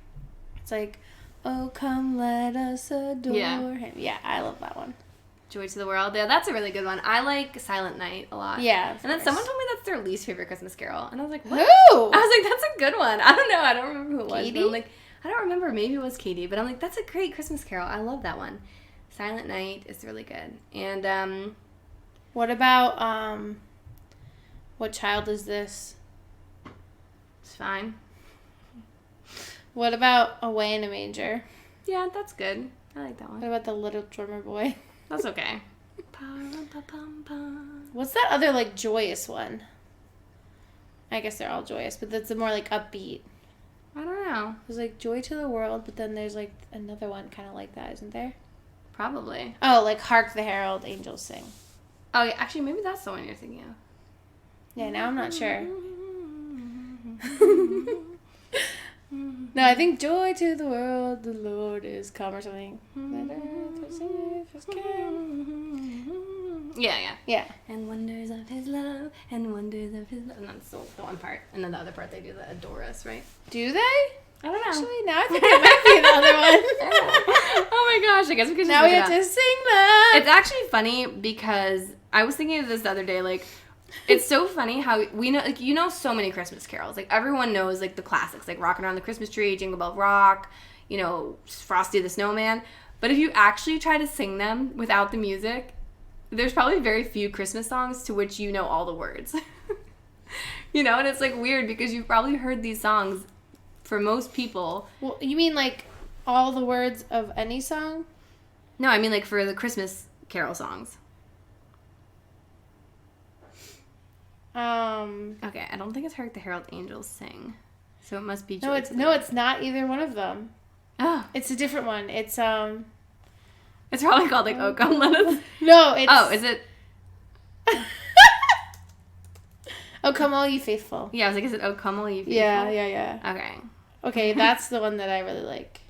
It's like, oh, come let us adore him. Yeah, I love that one. Joy to the World. Yeah, that's a really good one. I like Silent Night a lot. Yeah, and then someone told me that's their least favorite Christmas carol. And I was like, what? Who? I was like, that's a good one. I don't know. I don't remember who it was. Katie? But I'm like, I don't remember. Maybe it was Katie. But I'm like, that's a great Christmas carol. I love that one. Silent Night is really good. And, what about, What Child Is This? It's fine. What about Away in a Manger? Yeah, that's good. I like that one. What about The Little Drummer Boy? That's okay. What's that other, like, joyous one? I guess they're all joyous, but that's a more, like, upbeat. I don't know. There's, like, Joy to the World, but then there's, like, another one kind of like that, isn't there? Probably. Oh, like, Hark the Herald Angels Sing. Oh, yeah, actually, maybe that's the one you're thinking of. Yeah, now I'm not sure. No, I think Joy to the World, the Lord is come or something. Yeah. And wonders of his love, and wonders of his love. And that's the one part. And then the other part, they do the adore us, right? Do they? I don't know. Actually, now I think it might be the other one. Oh my gosh, I guess we could just now we have to sing that. It's actually funny because I was thinking of this the other day, like, it's so funny how we know, like, you know, so many Christmas carols. Like, everyone knows, like, the classics, like Rockin' Around the Christmas Tree, Jingle Bell Rock, you know, Frosty the Snowman. But if you actually try to sing them without the music, there's probably very few Christmas songs to which you know all the words. You know, and it's, like, weird because you've probably heard these songs for most people. Well, you mean, like, all the words of any song? No, I mean, like, for the Christmas carol songs. Okay, I don't think it's Hark the Herald Angels Sing. So it must be Joy. It's not either one of them. Oh. It's a different one. It's probably called, like, Oh Come Let Us. No, it's... Oh, is it? Oh Come All You Faithful. Yeah, I was like, is it Oh Come All You Faithful? Yeah. Okay, that's the one that I really like.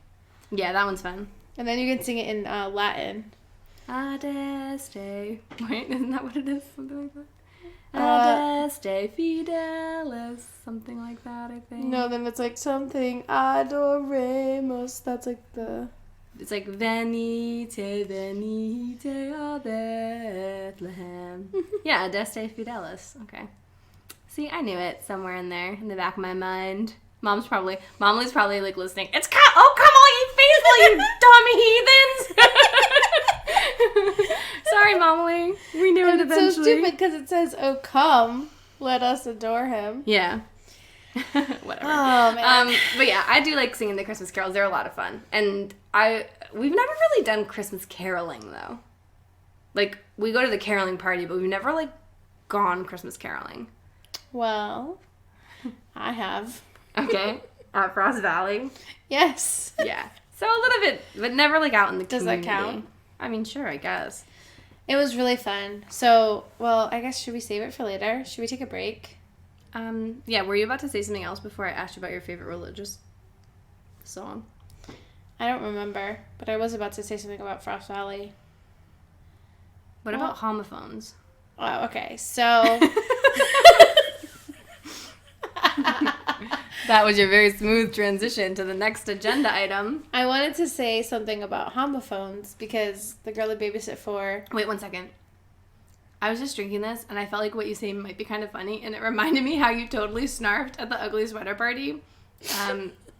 Yeah, that one's fun. And then you can sing it in Latin. Adeste. Wait, isn't that what it is? Something like that? Adeste Fidelis, something like that, I think. No, then it's like something adoremus. That's like the... It's like Venite, Venite a Bethlehem. Yeah, Adeste Fidelis. Okay. See, I knew it somewhere in there, in the back of my mind. Mom's probably like listening. It's oh, come all you faithful, you dummy heathens! Sorry, Mom Lee. We knew it eventually. It's so stupid because it says, "Oh come, let us adore him." Yeah. Whatever. Oh man. But yeah, I do like singing the Christmas carols. They're a lot of fun, and we've never really done Christmas caroling though. Like, we go to the caroling party, but we've never like gone Christmas caroling. Well, I have. Okay. At Frost Valley. Yes. Yeah. So a little bit, but never like out in the Does community. that count? I mean, sure, I guess. It was really fun. So, well, I guess should we save it for later? Should we take a break? Yeah, were you about to say something else before I asked you about your favorite religious song? I don't remember, but I was about to say something about Frost Valley. What about homophones? Oh, okay. So... That was your very smooth transition to the next agenda item. I wanted to say something about homophones because the girl I babysit for... Wait 1 second. I was just drinking this, and I felt like what you say might be kind of funny, and it reminded me how you totally snarfed at the ugly sweater party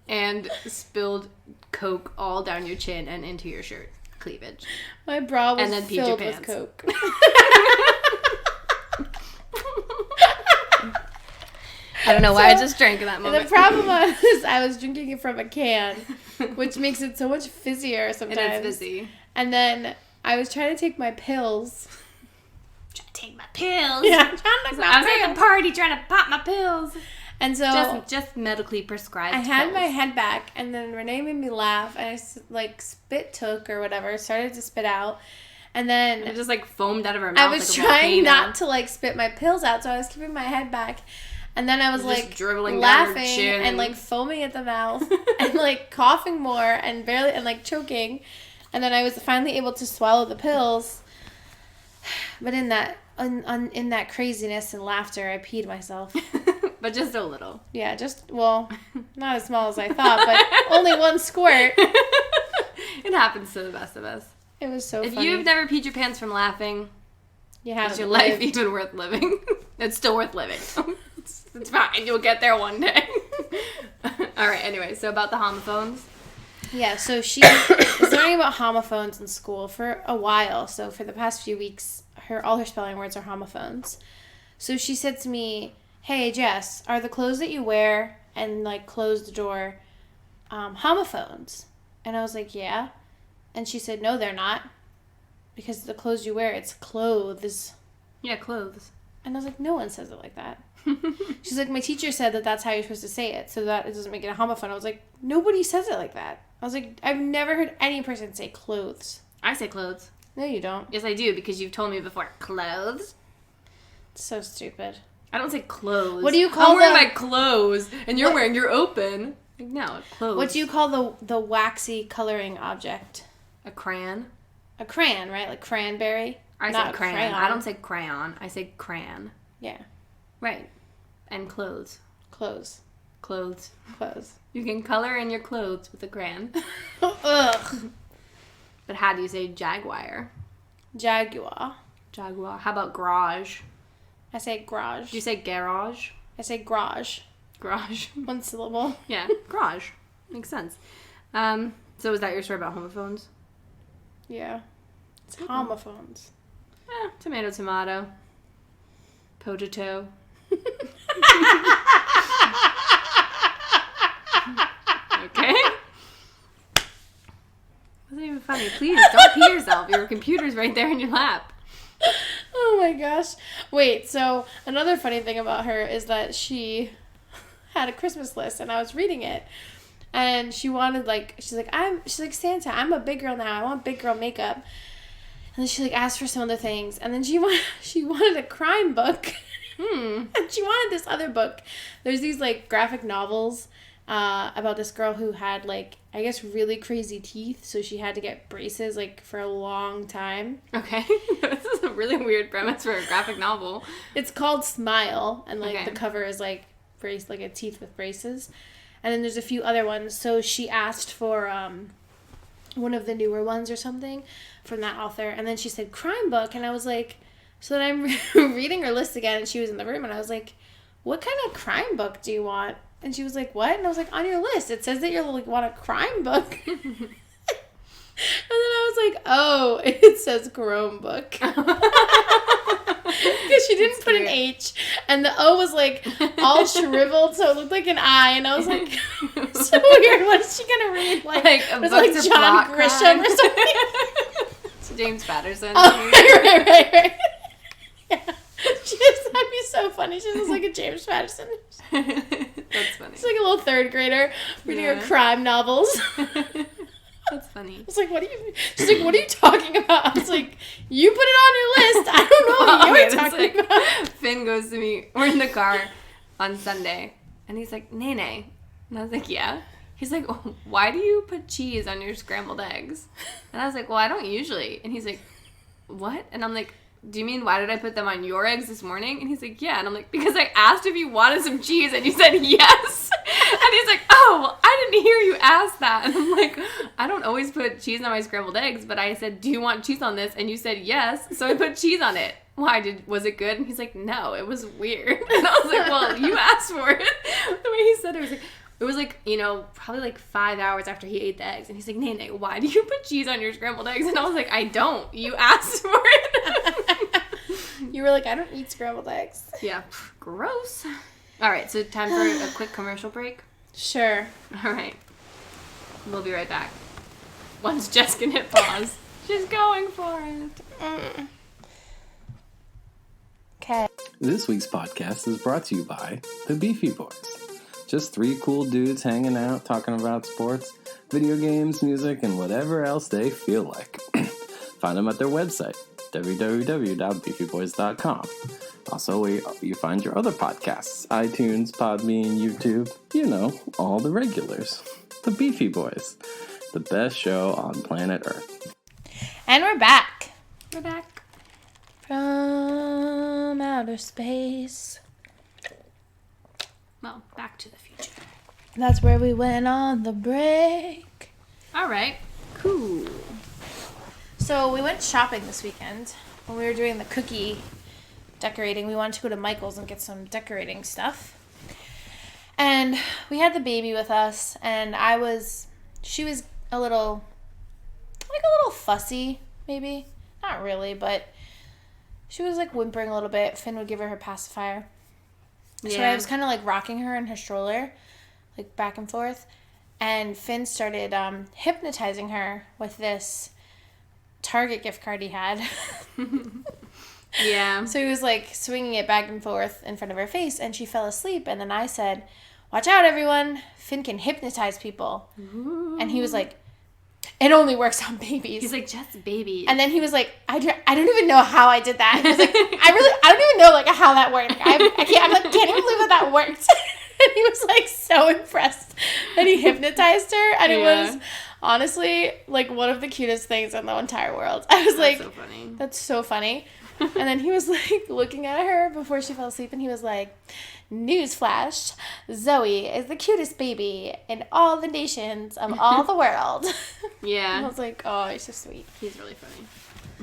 and spilled Coke all down your chin and into your shirt. cleavage. My bra was and then peed filled your with pants. Coke. I don't know why I just drank in that moment. The problem was I was drinking it from a can, which makes it so much fizzier sometimes. And it's fizzy. And then I was trying to take my pills. Trying to take my pills. Yeah, trying to take my I was pills. at the party trying to pop my pills. And so just medically prescribed I had pills. my head back, and then Renee made me laugh, and I spit took or whatever, started to spit out, and then it just foamed out of her mouth. I was trying not to spit my pills out, so I was keeping my head back, and then I was dribbling laughing down her chin. and foaming at the mouth and coughing more and barely and choking, and then I was finally able to swallow the pills, but in that in that craziness and laughter, I peed myself. But just a little. Yeah, not as small as I thought, but only one squirt. It happens to the best of us. It was so if funny. If you've never peed your pants from laughing, is your life even worth living? It's still worth living. It's fine. You'll get there one day. All right, anyway, so about the homophones. Yeah, so she was learning about homophones in school for a while. So for the past few weeks, all her spelling words are homophones. So she said to me, "Hey, Jess, are the clothes that you wear and close the door homophones?" And I was like, "Yeah." And she said, "No, they're not. Because the clothes you wear, it's clothes." Yeah, clothes. And I was like, "No one says it like that." She's like, "My teacher said that that's how you're supposed to say it, so that it doesn't make it a homophone." I was like, "Nobody says it like that." I was like, "I've never heard any person say clothes." I say clothes. No, you don't. Yes, I do, because you've told me before. Clothes? It's so stupid. I don't say clothes. What do you call I'm wearing my clothes, and you're wearing your open. No, clothes. What do you call the waxy coloring object? A crayon? A crayon, right? Like cranberry? I say crayon. I don't say crayon. I say crayon. Yeah. Right. And clothes. Clothes. Clothes. Clothes. You can color in your clothes with a crayon. Ugh. But how do you say jaguar? Jaguar. Jaguar. How about garage? I say garage. Do you say garage? I say garage. Garage. One syllable. Yeah, garage. Makes sense. So is that your story about homophones? Yeah. It's homophones. Tomato, tomato. Potato. Okay. Wasn't even funny. Please don't pee yourself. Your computer's right there in your lap. Oh my gosh. Wait, so another funny thing about her is that she had a Christmas list and I was reading it. And she wanted she's like, "Santa, I'm a big girl now. I want big girl makeup." And then she asked for some other things. And then she wanted a crime book. And she wanted this other book. There's these graphic novels about this girl who had I guess really crazy teeth, so she had to get braces for a long time. Okay. This is a really weird premise for a graphic novel. It's called Smile, and Okay. the cover is brace a teeth with braces. And then there's a few other ones. So she asked for one of the newer ones or something from that author, and then she said crime book, and I was like, so then I'm reading her list again, and she was in the room, and I was like, "What kind of crime book do you want?" And she was like, "What?" And I was like, "On your list, it says that you want a crime book." And then I was like, "Oh, it says Chrome book." Because she didn't put an H, and the O was all shriveled, so it looked like an I, and I was like, so weird. What is she gonna read? It's John Grisham or something. It's James Patterson. Oh, right. Yeah. She just thought me so funny. She was like a James Patterson. That's funny. She's a little third grader reading her crime novels. That's funny. I was like, she's like, "What are you talking about?" I was like, "You put it on your list. I don't know what you're talking about." Finn goes to me, we're in the car on Sunday, and he's like, "Nene." And I was like, "Yeah." He's like, "Oh, why do you put cheese on your scrambled eggs?" And I was like, "Well, I don't usually." And he's like, "What?" And I'm like, "Do you mean why did I put them on your eggs this morning?" And he's like, "Yeah." And I'm like, "Because I asked if you wanted some cheese and you said yes." And he's like, "Oh, well, I didn't hear you ask that." And I'm like, "I don't always put cheese on my scrambled eggs, but I said, 'Do you want cheese on this?' And you said yes, so I put cheese on it. Why, was it good?" And he's like, "No, it was weird." And I was like, "Well, you asked for it." The way he said it was like, It was like, probably like 5 hours after he ate the eggs. And he's like, Nene, why do you put cheese on your scrambled eggs? And I was like, I don't. You asked for it. You were like, I don't eat scrambled eggs. Yeah. Gross. All right. So time for a quick commercial break. Sure. All right. We'll be right back. Once Jess can hit pause. She's going for it. Okay. This week's podcast is brought to you by the Beefy Boys. Just three cool dudes hanging out, talking about sports, video games, music, and whatever else they feel like. Find them at their website, www.beefyboys.com. Also, where you find your other podcasts, iTunes, Podbean, YouTube, all the regulars. The Beefy Boys, the best show on planet Earth. And we're back. We're back. From outer space. Well, Back to the Future. That's where we went on the break. All right. Cool. So we went shopping this weekend. When we were doing the cookie decorating, we wanted to go to Michael's and get some decorating stuff. And we had the baby with us, and she was a little fussy, maybe. Not really, but she was like whimpering a little bit. Finn would give her pacifier. Yeah. So I was kind of like rocking her in her stroller, like back and forth. And Finn started hypnotizing her with this Target gift card he had. Yeah. So he was like swinging it back and forth in front of her face, and she fell asleep. And then I said, "Watch out, everyone. Finn can hypnotize people." Ooh. And he was like, "It only works on babies." He's like, "Just babies." And then he was like, I don't even know how I did that. He was like, I don't even know like how that worked. I can't even believe that worked. And he was like so impressed that he hypnotized her. And it was honestly like one of the cutest things in the entire world. I was like, so funny. That's so funny. And then he was like looking at her before she fell asleep, and he was like, "Newsflash, Zoe is the cutest baby in all the nations of all the world." Yeah. And I was like, oh, he's so sweet. He's really funny.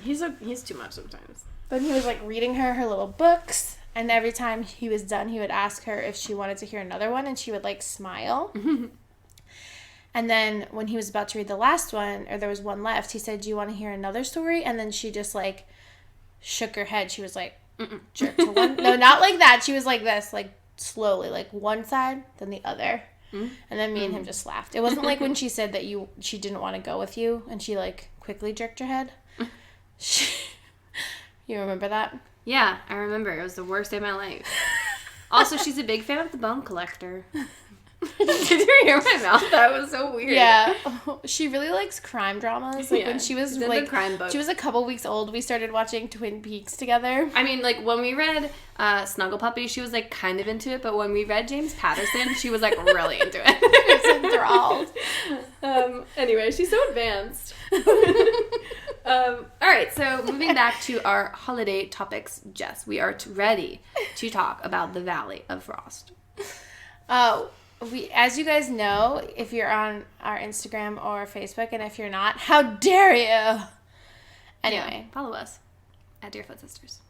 He's too much sometimes. But he was like reading her little books, and every time he was done, he would ask her if she wanted to hear another one, and she would like smile. And then when he was about to read the last one, or there was one left, he said, "Do you want to hear another story?" And then she just like shook her head. She was like, jerk to one. No, not like that. She was like this, like slowly, like one side, then the other. And then me and him just laughed. It wasn't like when she said that she didn't want to go with you, and she like quickly jerked her head. You remember that? Yeah, I remember. It was the worst day of my life. Also, she's a big fan of the Bone Collector. Did you hear my mouth? That was so weird. Yeah. She really likes crime dramas. Like when she was like, crime book. She was a couple weeks old, we started watching Twin Peaks together. I mean, like when we read Snuggle Puppy, she was like kind of into it, but when we read James Patterson, she was like really into it. She was enthralled. Anyway, she's so advanced. All right, so moving back to our holiday topics, Jess, we are ready to talk about the Valley of Frost. As you guys know, if you're on our Instagram or Facebook, and if you're not, how dare you? Anyway. Yeah, follow us at Deerfoot Sisters.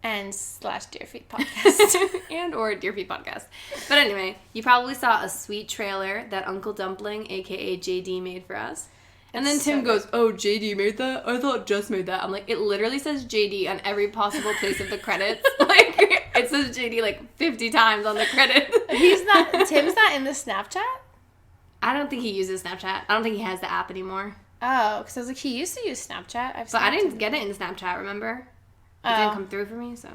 And /Deerfeet Podcast. And or Deerfeet Podcast. But anyway, you probably saw a sweet trailer that Uncle Dumpling, a.k.a. JD, made for us. And then Tim goes, "Oh, JD made that? I thought Jess made that." I'm like, it literally says JD on every possible place of the credits. Like, it says JD like 50 times on the credits. Tim's not in the Snapchat? I don't think he uses Snapchat. I don't think he has the app anymore. Oh, because I was like, he used to use Snapchat. But I didn't get it in Snapchat, remember? It didn't come through for me, so.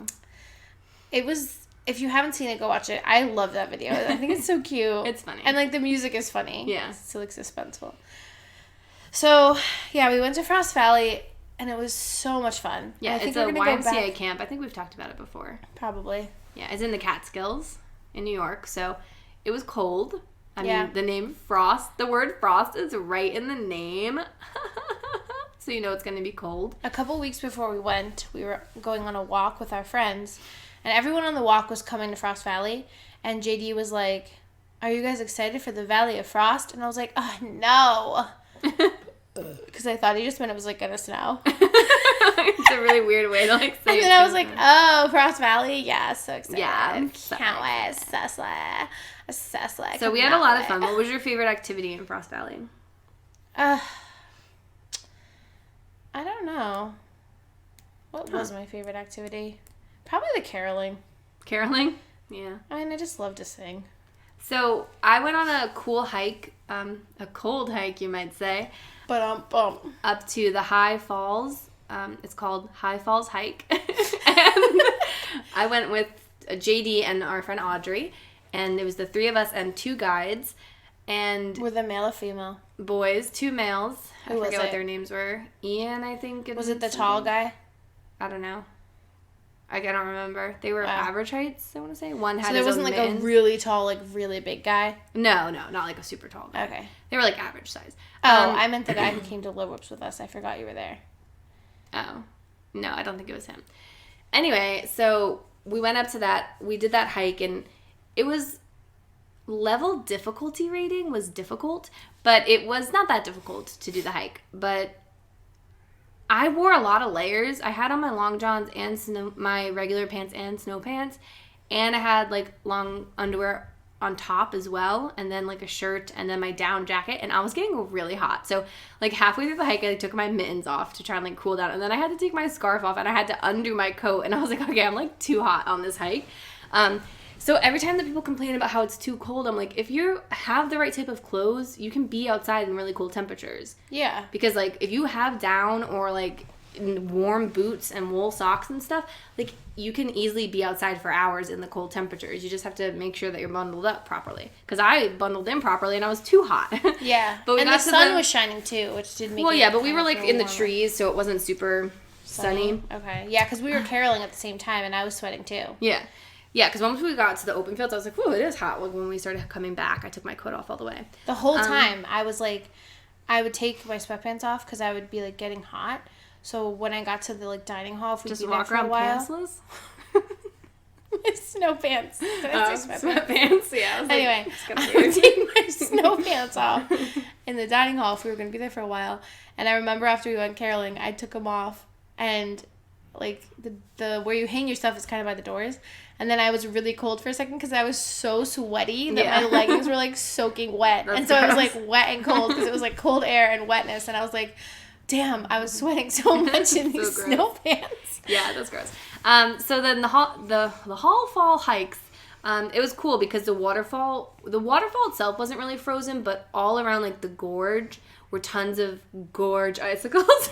It was, if you haven't seen it, go watch it. I love that video. I think it's so cute. It's funny. And like the music is funny. Yeah. It's so like suspenseful. So, yeah, we went to Frost Valley, and it was so much fun. Yeah, it's a YMCA camp. I think we've talked about it before. Probably. Yeah, it's in the Catskills in New York, so it was cold. I mean, the name Frost, the word Frost is right in the name. So you know it's going to be cold. A couple weeks before we went, we were going on a walk with our friends, and everyone on the walk was coming to Frost Valley, and JD was like, "Are you guys excited for the Valley of Frost?" And I was like, "Oh, no." Because I thought he just meant it was like gonna snow. It's a really weird way to like say it. And then I was like, "Oh, Frost Valley, yeah, so excited! Yeah, Can't wait, so A Sasslack. So we had a lot of fun. What was your favorite activity in Frost Valley? I don't know. What was my favorite activity? Probably the caroling. Caroling? Yeah. I mean, I just love to sing. So I went on a cool hike, a cold hike, you might say, But up to the High Falls. It's called High Falls Hike. And I went with JD and our friend Audrey, and it was the three of us and two guides. And were they male or female? Boys, two males. Who I forget was what it? their names were. Ian, I think. Was it the tall guy? I don't know. I don't remember. They were average heights, I want to say. One had so there his wasn't own like mittens. a really tall, like really big guy? No, not like a super tall guy. Okay. They were like average size. Oh, I meant the guy who came to Low Ropes with us. I forgot you were there. Oh. No, I don't think it was him. Anyway, so we went up to that. We did that hike, and it was level difficulty rating was difficult, but it was not that difficult to do the hike. But I wore a lot of layers. I had on my long johns and my regular pants and snow pants, and I had like long underwear on top as well, and then like a shirt, and then my down jacket, and I was getting really hot. So like halfway through the hike, I took my mittens off to try and like cool down, and then I had to take my scarf off, and I had to undo my coat, and I was like, okay, I'm like too hot on this hike. So every time that people complain about how it's too cold, I'm like, if you have the right type of clothes, you can be outside in really cool temperatures. Yeah. Because like if you have down or like warm boots and wool socks and stuff, like you can easily be outside for hours in the cold temperatures. You just have to make sure that you're bundled up properly. Because I bundled in properly and I was too hot. Yeah. But and the sun was shining too, which did make but we were like in the trees, so it wasn't super sunny. Okay. Yeah, because we were caroling at the same time and I was sweating too. Yeah. Yeah, because once we got to the open fields, I was like, whoa, it is hot. Like when we started coming back, I took my coat off all the way. The whole time, I was like, I would take my sweatpants off because I would be like getting hot. So when I got to the like dining hall, if we'd just be there walk for a around while, pantsless? my snow pants. Did I say Sweatpants, yeah. I was anyway, like, I would take my snow pants off in the dining hall if we were going to be there for a while. And I remember after we went caroling, I took them off, and like the where you hang your stuff is kind of by the doors. And then I was really cold for a second because I was so sweaty that my leggings were like soaking wet. And so I was like wet and cold because it was like cold air and wetness. And I was like, damn, I was sweating so much in these snow pants. Yeah, that's gross. So then the Hall Fall hikes, it was cool because the waterfall itself wasn't really frozen, but all around like the gorge were tons of gorge icicles.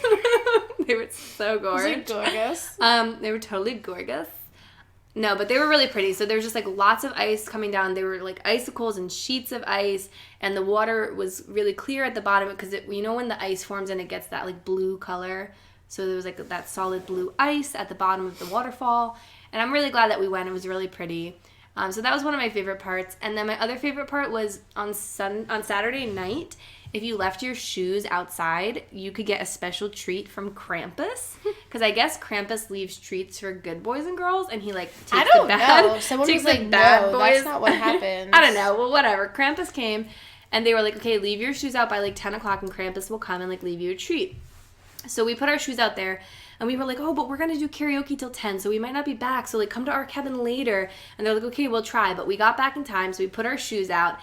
They were so gorge. Was it gorgeous? They were totally gorgeous. No, but they were really pretty. So there was just like lots of ice coming down. They were like icicles and sheets of ice, and the water was really clear at the bottom because when the ice forms and it gets that like blue color. So there was like that solid blue ice at the bottom of the waterfall, and I'm really glad that we went. It was really pretty. So that was one of my favorite parts. And then my other favorite part was on Saturday night. If you left your shoes outside, you could get a special treat from Krampus. Because I guess Krampus leaves treats for good boys and girls, and he like takes the bad. Know. Someone takes was the like, bad no, boys. that's not what happened. I don't know. Well, whatever. Krampus came, and they were like, okay, leave your shoes out by like 10 o'clock, and Krampus will come and like leave you a treat. So we put our shoes out there, and we were like, oh, but we're going to do karaoke till 10, so we might not be back. So like come to our cabin later. And they're like, okay, we'll try. But we got back in time, so we put our shoes out.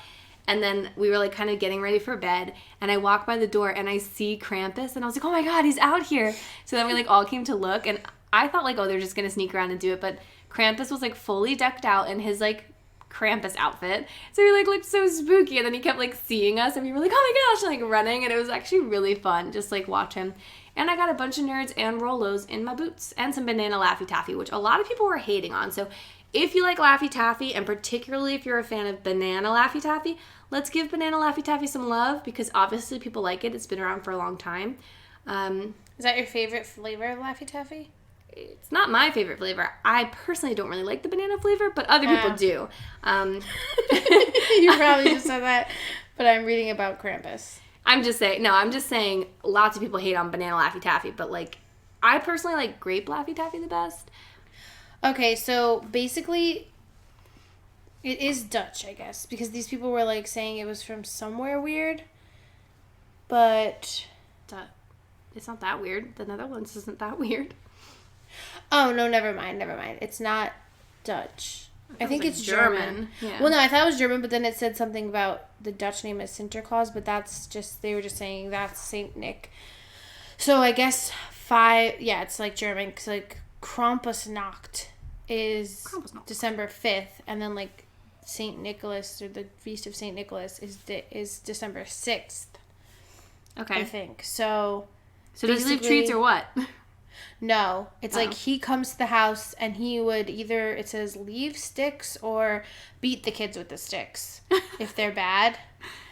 And then we were like kind of getting ready for bed, and I walk by the door and I see Krampus, and I was like, oh my God, he's out here. So then we like all came to look, and I thought like, oh, they're just going to sneak around and do it. But Krampus was like fully decked out in his like Krampus outfit. So he like looked so spooky, and then he kept like seeing us, and we were like, oh my gosh, like running. And it was actually really fun, just like watch him. And I got a bunch of nerds and Rolos in my boots and some banana Laffy Taffy, which a lot of people were hating on. So if you like Laffy Taffy, and particularly if you're a fan of banana Laffy Taffy, let's give banana Laffy Taffy some love, because obviously people like it. It's been around for a long time. Is that your favorite flavor of Laffy Taffy? It's not my favorite flavor. I personally don't really like the banana flavor, but other people do. You probably just said that, but I'm reading about Krampus. I'm just saying lots of people hate on banana Laffy Taffy, but like I personally like grape Laffy Taffy the best. Okay, so basically it is Dutch, I guess, because these people were like saying it was from somewhere weird, but it's not that weird. The Netherlands isn't that weird. Oh, no, never mind. It's not Dutch. I think it's German. Yeah. Well, no, I thought it was German, but then it said something about the Dutch name is Sinterklaas, but that's just, they were just saying that's Saint Nick. So I guess it's like German, because like Krampusnacht is December 5th, and then like Saint Nicholas, or the Feast of Saint Nicholas, is December 6th. Okay. I think. So does he leave treats or what? No. It's like he comes to the house and he would either, it says, leave sticks or beat the kids with the sticks if they're bad.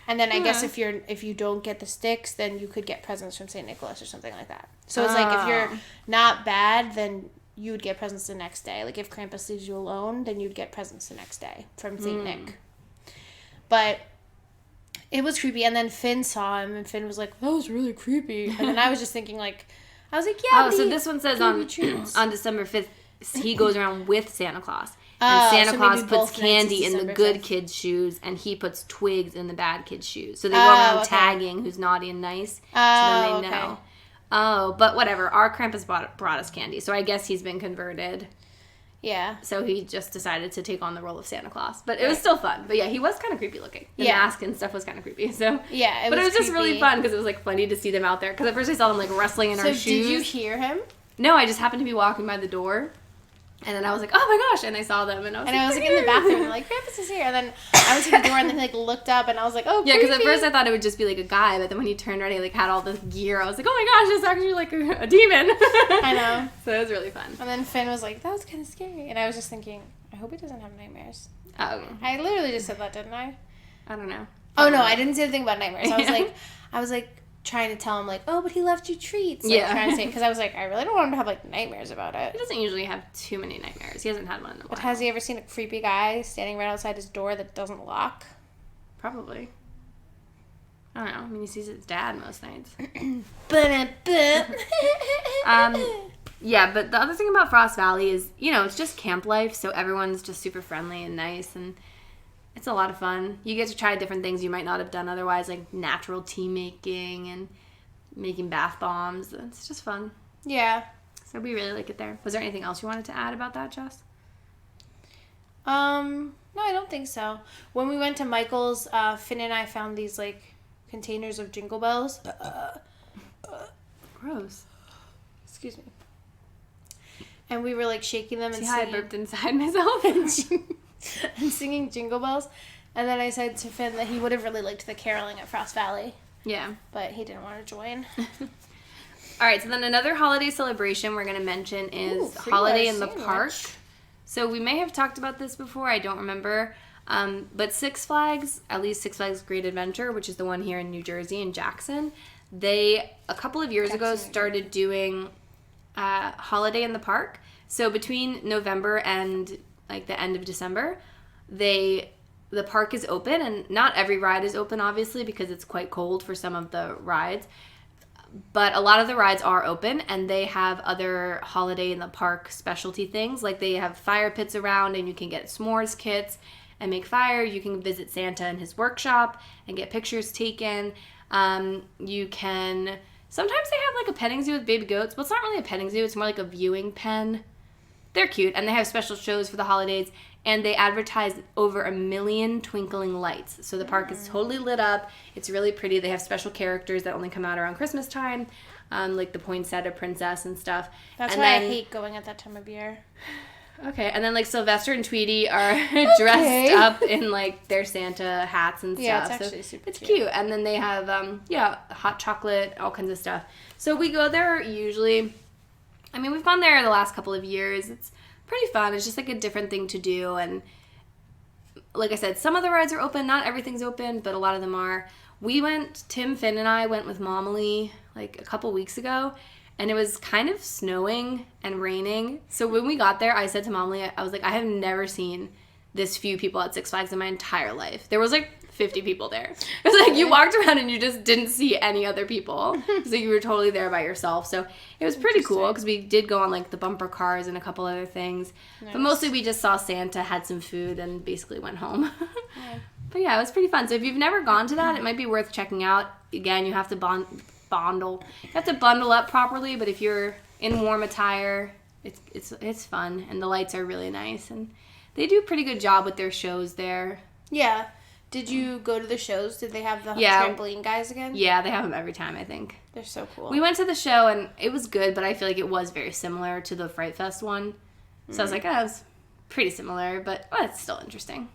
And then I guess if you don't get the sticks, then you could get presents from St. Nicholas or something like that. So it's like if you're not bad, then you would get presents the next day. Like if Krampus leaves you alone, then you'd get presents the next day from St. Nick. But it was creepy. And then Finn saw him and Finn was like, that was really creepy. And then I was just thinking like, I was like, yeah. Oh, so this one says on December 5th, he goes around with Santa Claus. And Santa Claus puts candy in the good kids' shoes, and he puts twigs in the bad kids' shoes. So they go around tagging who's naughty and nice, so then they know. Oh, but whatever. Our Krampus brought us candy, so I guess he's been converted. Yeah. So he just decided to take on the role of Santa Claus. But it was still fun. But yeah, he was kind of creepy looking. The mask and stuff was kind of creepy. So yeah, but it was just really fun because it was like funny to see them out there. Because at first I saw them like wrestling in our shoes. So did you hear him? No, I just happened to be walking by the door. And then I was like, oh my gosh, and I saw them, and I was like in the bathroom, and like, Krampus is here, and then I went to the door, and then he like looked up, and I was like, oh, yeah, because at first I thought it would just be like a guy, but then when he turned around, he like had all this gear, I was like, oh my gosh, it's actually like a demon. I know. So it was really fun. And then Finn was like, that was kind of scary, and I was just thinking, I hope he doesn't have nightmares. Oh. I literally just said that, didn't I? I don't know. Oh no, I didn't say anything about nightmares. I was like trying to tell him like, oh, but he left you treats. Like, trying to say, because I was like, I really don't want him to have like nightmares about it. He doesn't usually have too many nightmares. He hasn't had one in a while. But has he ever seen a creepy guy standing right outside his door that doesn't lock? Probably. I don't know. I mean, he sees his dad most nights. Yeah, but the other thing about Frost Valley is, you know, it's just camp life, so everyone's just super friendly and nice, and it's a lot of fun. You get to try different things you might not have done otherwise, like natural tea making and making bath bombs. It's just fun. Yeah. So we really like it there. Was there anything else you wanted to add about that, Jess? No, I don't think so. When we went to Michael's, Finn and I found these, like, containers of Jingle Bells. Gross. Excuse me. And we were, like, shaking them and See how I burped inside myself? and singing Jingle Bells. And then I said to Finn that he would have really liked the caroling at Frost Valley. Yeah. But he didn't want to join. All right, so then another holiday celebration we're going to mention is Holiday in the Park. So we may have talked about this before. I don't remember. But Six Flags, at least Six Flags Great Adventure, which is the one here in New Jersey in Jackson, they, a couple of years ago, started doing Holiday in the Park. So between November and like the end of December, the park is open, and not every ride is open, obviously, because it's quite cold for some of the rides. But a lot of the rides are open, and they have other Holiday in the Park specialty things. Like they have fire pits around, and you can get s'mores kits and make fire. You can visit Santa in his workshop and get pictures taken. You can... Sometimes they have like a petting zoo with baby goats, but it's not really a petting zoo. It's more like a viewing pen. They're cute, and they have special shows for the holidays, and they advertise over 1 million twinkling lights. So the park is totally lit up. It's really pretty. They have special characters that only come out around Christmas time, like the Poinsettia Princess and stuff. That's why I hate going at that time of year. Okay, and then like Sylvester and Tweety are dressed up in like their Santa hats and stuff. Yeah, it's actually super cute. And then they have hot chocolate, all kinds of stuff. So we go there usually. I mean, we've gone there the last couple of years. It's pretty fun. It's just like a different thing to do. And like I said, some of the rides are open. Not everything's open, but a lot of them are. We went, Tim, Finn, and I went with Momily like a couple weeks ago. And it was kind of snowing and raining. So when we got there, I said to Momily, I was like, I have never seen this few people at Six Flags in my entire life. There was like 50 people there. It was like you walked around and you just didn't see any other people. So you were totally there by yourself. So it was pretty cool because we did go on like the bumper cars and a couple other things. Nice. But mostly we just saw Santa, had some food, and basically went home. Yeah. But yeah, it was pretty fun. So if you've never gone to that, it might be worth checking out. Again, you have to bundle. You have to bundle up properly, but if you're in warm attire, it's fun, and the lights are really nice, and They do a pretty good job with their shows there. Yeah. Did you go to the shows? Did they have the trampoline guys again? Yeah, they have them every time, I think. They're so cool. We went to the show, and it was good, but I feel like it was very similar to the Fright Fest one. So I was like, oh, it's pretty similar, but it's still interesting.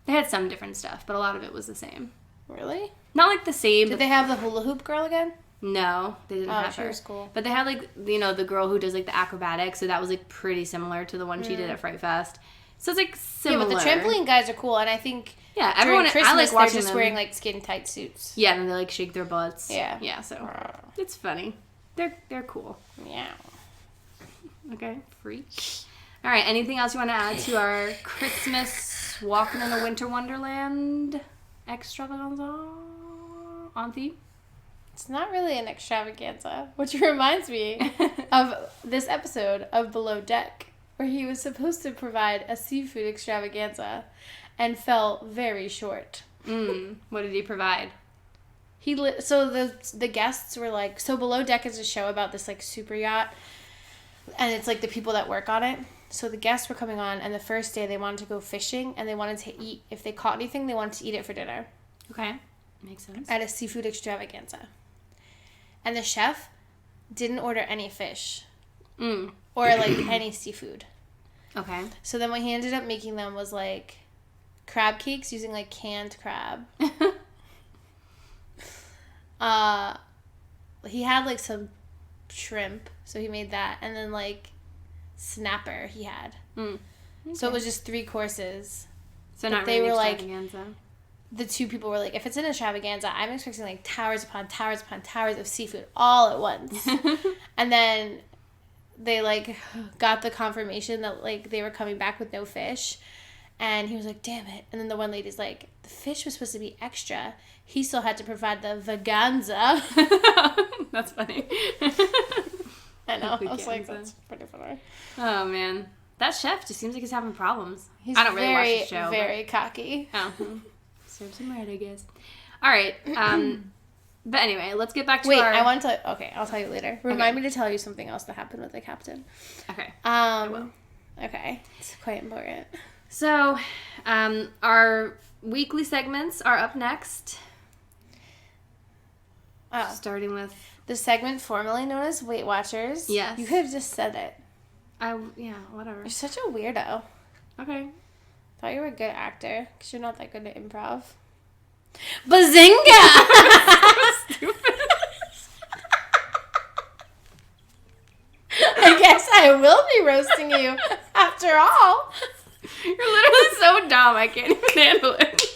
They had some different stuff, but a lot of it was the same. Really? Not like the same. Did they have the hula hoop girl again? No, they didn't have she her. was cool. But they had, like, you know, the girl who does, like, the acrobatics, so that was, like, pretty similar to the one she did at Fright Fest. So it's, like, similar. Yeah, but the trampoline guys are cool, and I think everyone, during Christmas, I like watching they're just them. wearing, like, skin-tight suits. Yeah, and they, like, shake their butts. Yeah. Yeah, so it's funny. They're cool. Yeah. Okay, freak. All right, anything else you want to add to our Christmas Walking in a Winter Wonderland extravaganza on theme? It's not really an extravaganza, which reminds me of this episode of Below Deck, where he was supposed to provide a seafood extravaganza and fell very short. What did he provide? So the guests were like, so Below Deck is a show about this, like, super yacht, and it's, like, the people that work on it. So the guests were coming on, and the first day they wanted to go fishing, and they wanted to eat, if they caught anything, they wanted to eat it for dinner. Okay, makes sense. At a seafood extravaganza. And the chef didn't order any fish. Or, like, any seafood. Okay. So then what he ended up making them was, like, crab cakes using, like, canned crab. He had, like, some shrimp, so he made that. And then, like, snapper he had. Okay. So it was just 3 courses. So not they really were extravaganza. like, the 2 people were like, if it's an extravaganza, I'm expecting, like, towers upon towers upon towers of seafood all at once. And then they, like, got the confirmation that, like, they were coming back with no fish. And he was like, damn it. And then the one lady's like, the fish was supposed to be extra. He still had to provide the veganza. That's funny. I know. I was like, that's pretty funny. Oh, man. That chef just seems like he's having problems. He's I don't really watch the show. Very cocky. Oh. Serves him right, I guess. All right. But anyway, let's get back to Wait, I want to... Okay, I'll tell you later. Remind me to tell you something else that happened with the captain. Okay. I will. Okay. It's quite important. So, our weekly segments are up next. Oh. Starting with... The segment formerly known as Weight Watchers. Yes. You could have just said it. Yeah, whatever. You're such a weirdo. Okay. Thought you were a good actor, because you're not that good at improv. Bazinga! Stupid. I guess I will be roasting you after all. You're literally so dumb, I can't even handle it.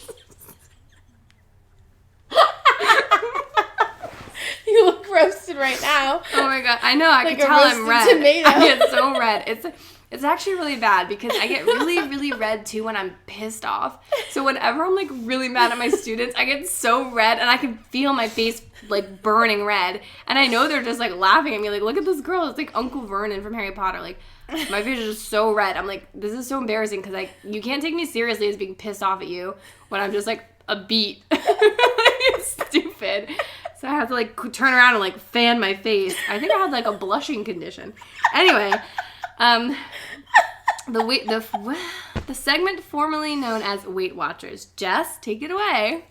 You look roasted right now. Oh my god, I know, I Like can a tell I'm roasted red. tomato. I get so red. It's actually really bad because I get really, really red too when I'm pissed off. So whenever I'm like really mad at my students, I get so red and I can feel my face like burning red. And I know they're just like laughing at me like, look at this girl. It's like Uncle Vernon from Harry Potter. Like my face is just so red. I'm like, this is so embarrassing because like you can't take me seriously as being pissed off at you when I'm just like a beat. It's stupid. So I have to like turn around and like fan my face. I think I had like a blushing condition. Anyway, the segment formerly known as Weight Watchers. Jess, take it away.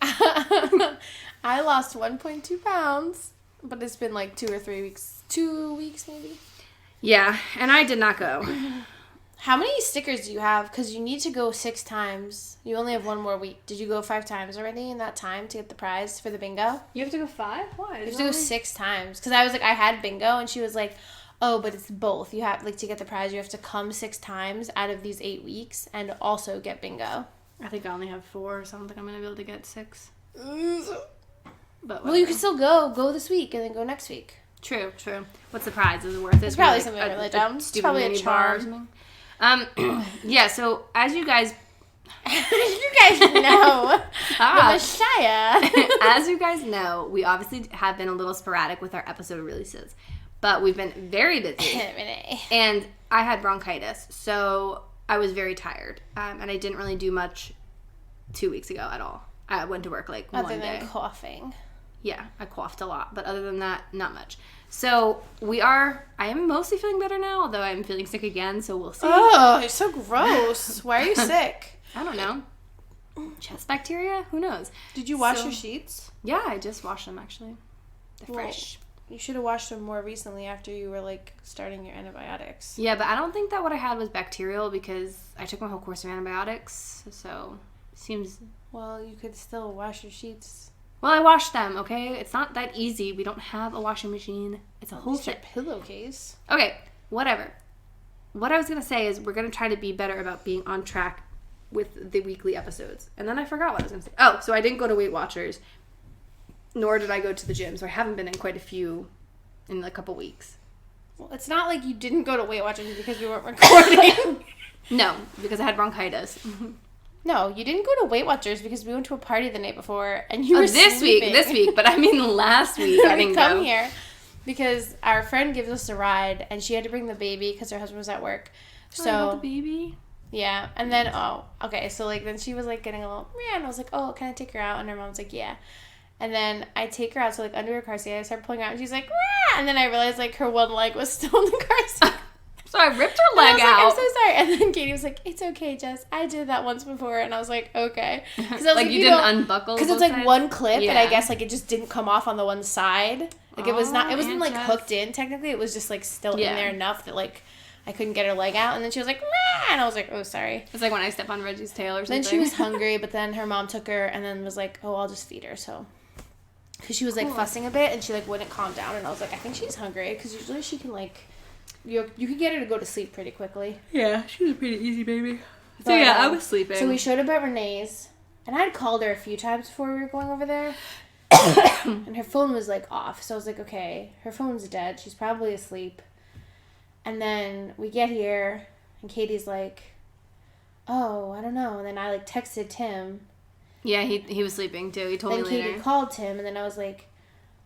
I lost 1.2 pounds, but it's been like 2 or 3 weeks. 2 weeks maybe. Yeah, and I did not go. How many stickers do you have? Because you need to go 6 times. You only have 1 more week. Did you go 5 times already in that time to get the prize for the bingo? You have to go 5? Why? You have to go 6 times. Because I was like, I had bingo, and she was like, oh, but it's both. You have, like, to get the prize, you have to come 6 times out of these 8 weeks and also get bingo. I think I only have 4, so I don't think I'm going to be able to get 6. But well, you can still go this week and then go next week. True. What's the prize? Is it worth it? It's probably something really dumb. It's probably a charm. Or something? Yeah, so as you guys... you guys know, the Messiah. As you guys know, we obviously have been a little sporadic with our episode releases. But we've been very busy. And I had bronchitis, so I was very tired. And I didn't really do much 2 weeks ago at all. I went to work like one day. Other than coughing. Yeah, I coughed a lot. But other than that, not much. So I am mostly feeling better now, although I'm feeling sick again, so we'll see. Oh, it's so gross. Why are you sick? I don't know. Chest bacteria? Who knows? Did you wash your sheets? Yeah, I just washed them, actually. They're fresh. You should have washed them more recently after you were, like, starting your antibiotics. Yeah, but I don't think that what I had was bacterial because I took my whole course of antibiotics, so it seems... Well, you could still wash your sheets. Well, I washed them, okay? It's not that easy. We don't have a washing machine. It's a whole shit. Pillowcase. Okay, whatever. What I was going to say is we're going to try to be better about being on track with the weekly episodes. And then I forgot what I was going to say. Oh, so I didn't go to Weight Watchers, nor did I go to the gym. So I haven't been in quite a few in a couple weeks. Well, it's not like you didn't go to Weight Watchers because we weren't recording. No, because I had bronchitis. No, you didn't go to Weight Watchers because we went to a party the night before and you were this sleeping. This week, but I mean last week I didn't come go. here because our friend gives us a ride and she had to bring the baby because her husband was at work. So the baby. Yeah, and then okay, so like then she was like getting a little and I was like, oh, can I take her out? And her mom's like, yeah. And then I take her out, so like under her car seat, I start pulling out, and she's like, Wah! And then I realized like her one leg was still in the car seat. So I ripped her leg out. out. I'm so sorry. And then Katie was like, it's okay, Jess. I did that once before. And I was like, okay. Because like you didn't unbuckle. Because it's like sides? one clip, and I guess like it just didn't come off on the one side. Like it wasn't like Jess. hooked in technically. It was just like still in there enough that like I couldn't get her leg out. And then she was like, Mah! And I was like, oh, sorry. It's like when I step on Reggie's tail or something. Then she was hungry, but then her mom took her and then was like, oh, I'll just feed her. So. Because she was like fussing a bit and she like wouldn't calm down. And I was like, I think she's hungry. Because usually she can like. You can get her to go to sleep pretty quickly. Yeah, she's a pretty easy baby. But, So yeah, I was sleeping. So we showed up at Renee's, and I'd called her a few times before we were going over there, and her phone was like off. So I was like, okay, her phone's dead. She's probably asleep. And then we get here, and Katie's like, oh, I don't know. And then I like texted Tim. Yeah, he was sleeping too. He told me later. Then Katie called Tim, and then I was like,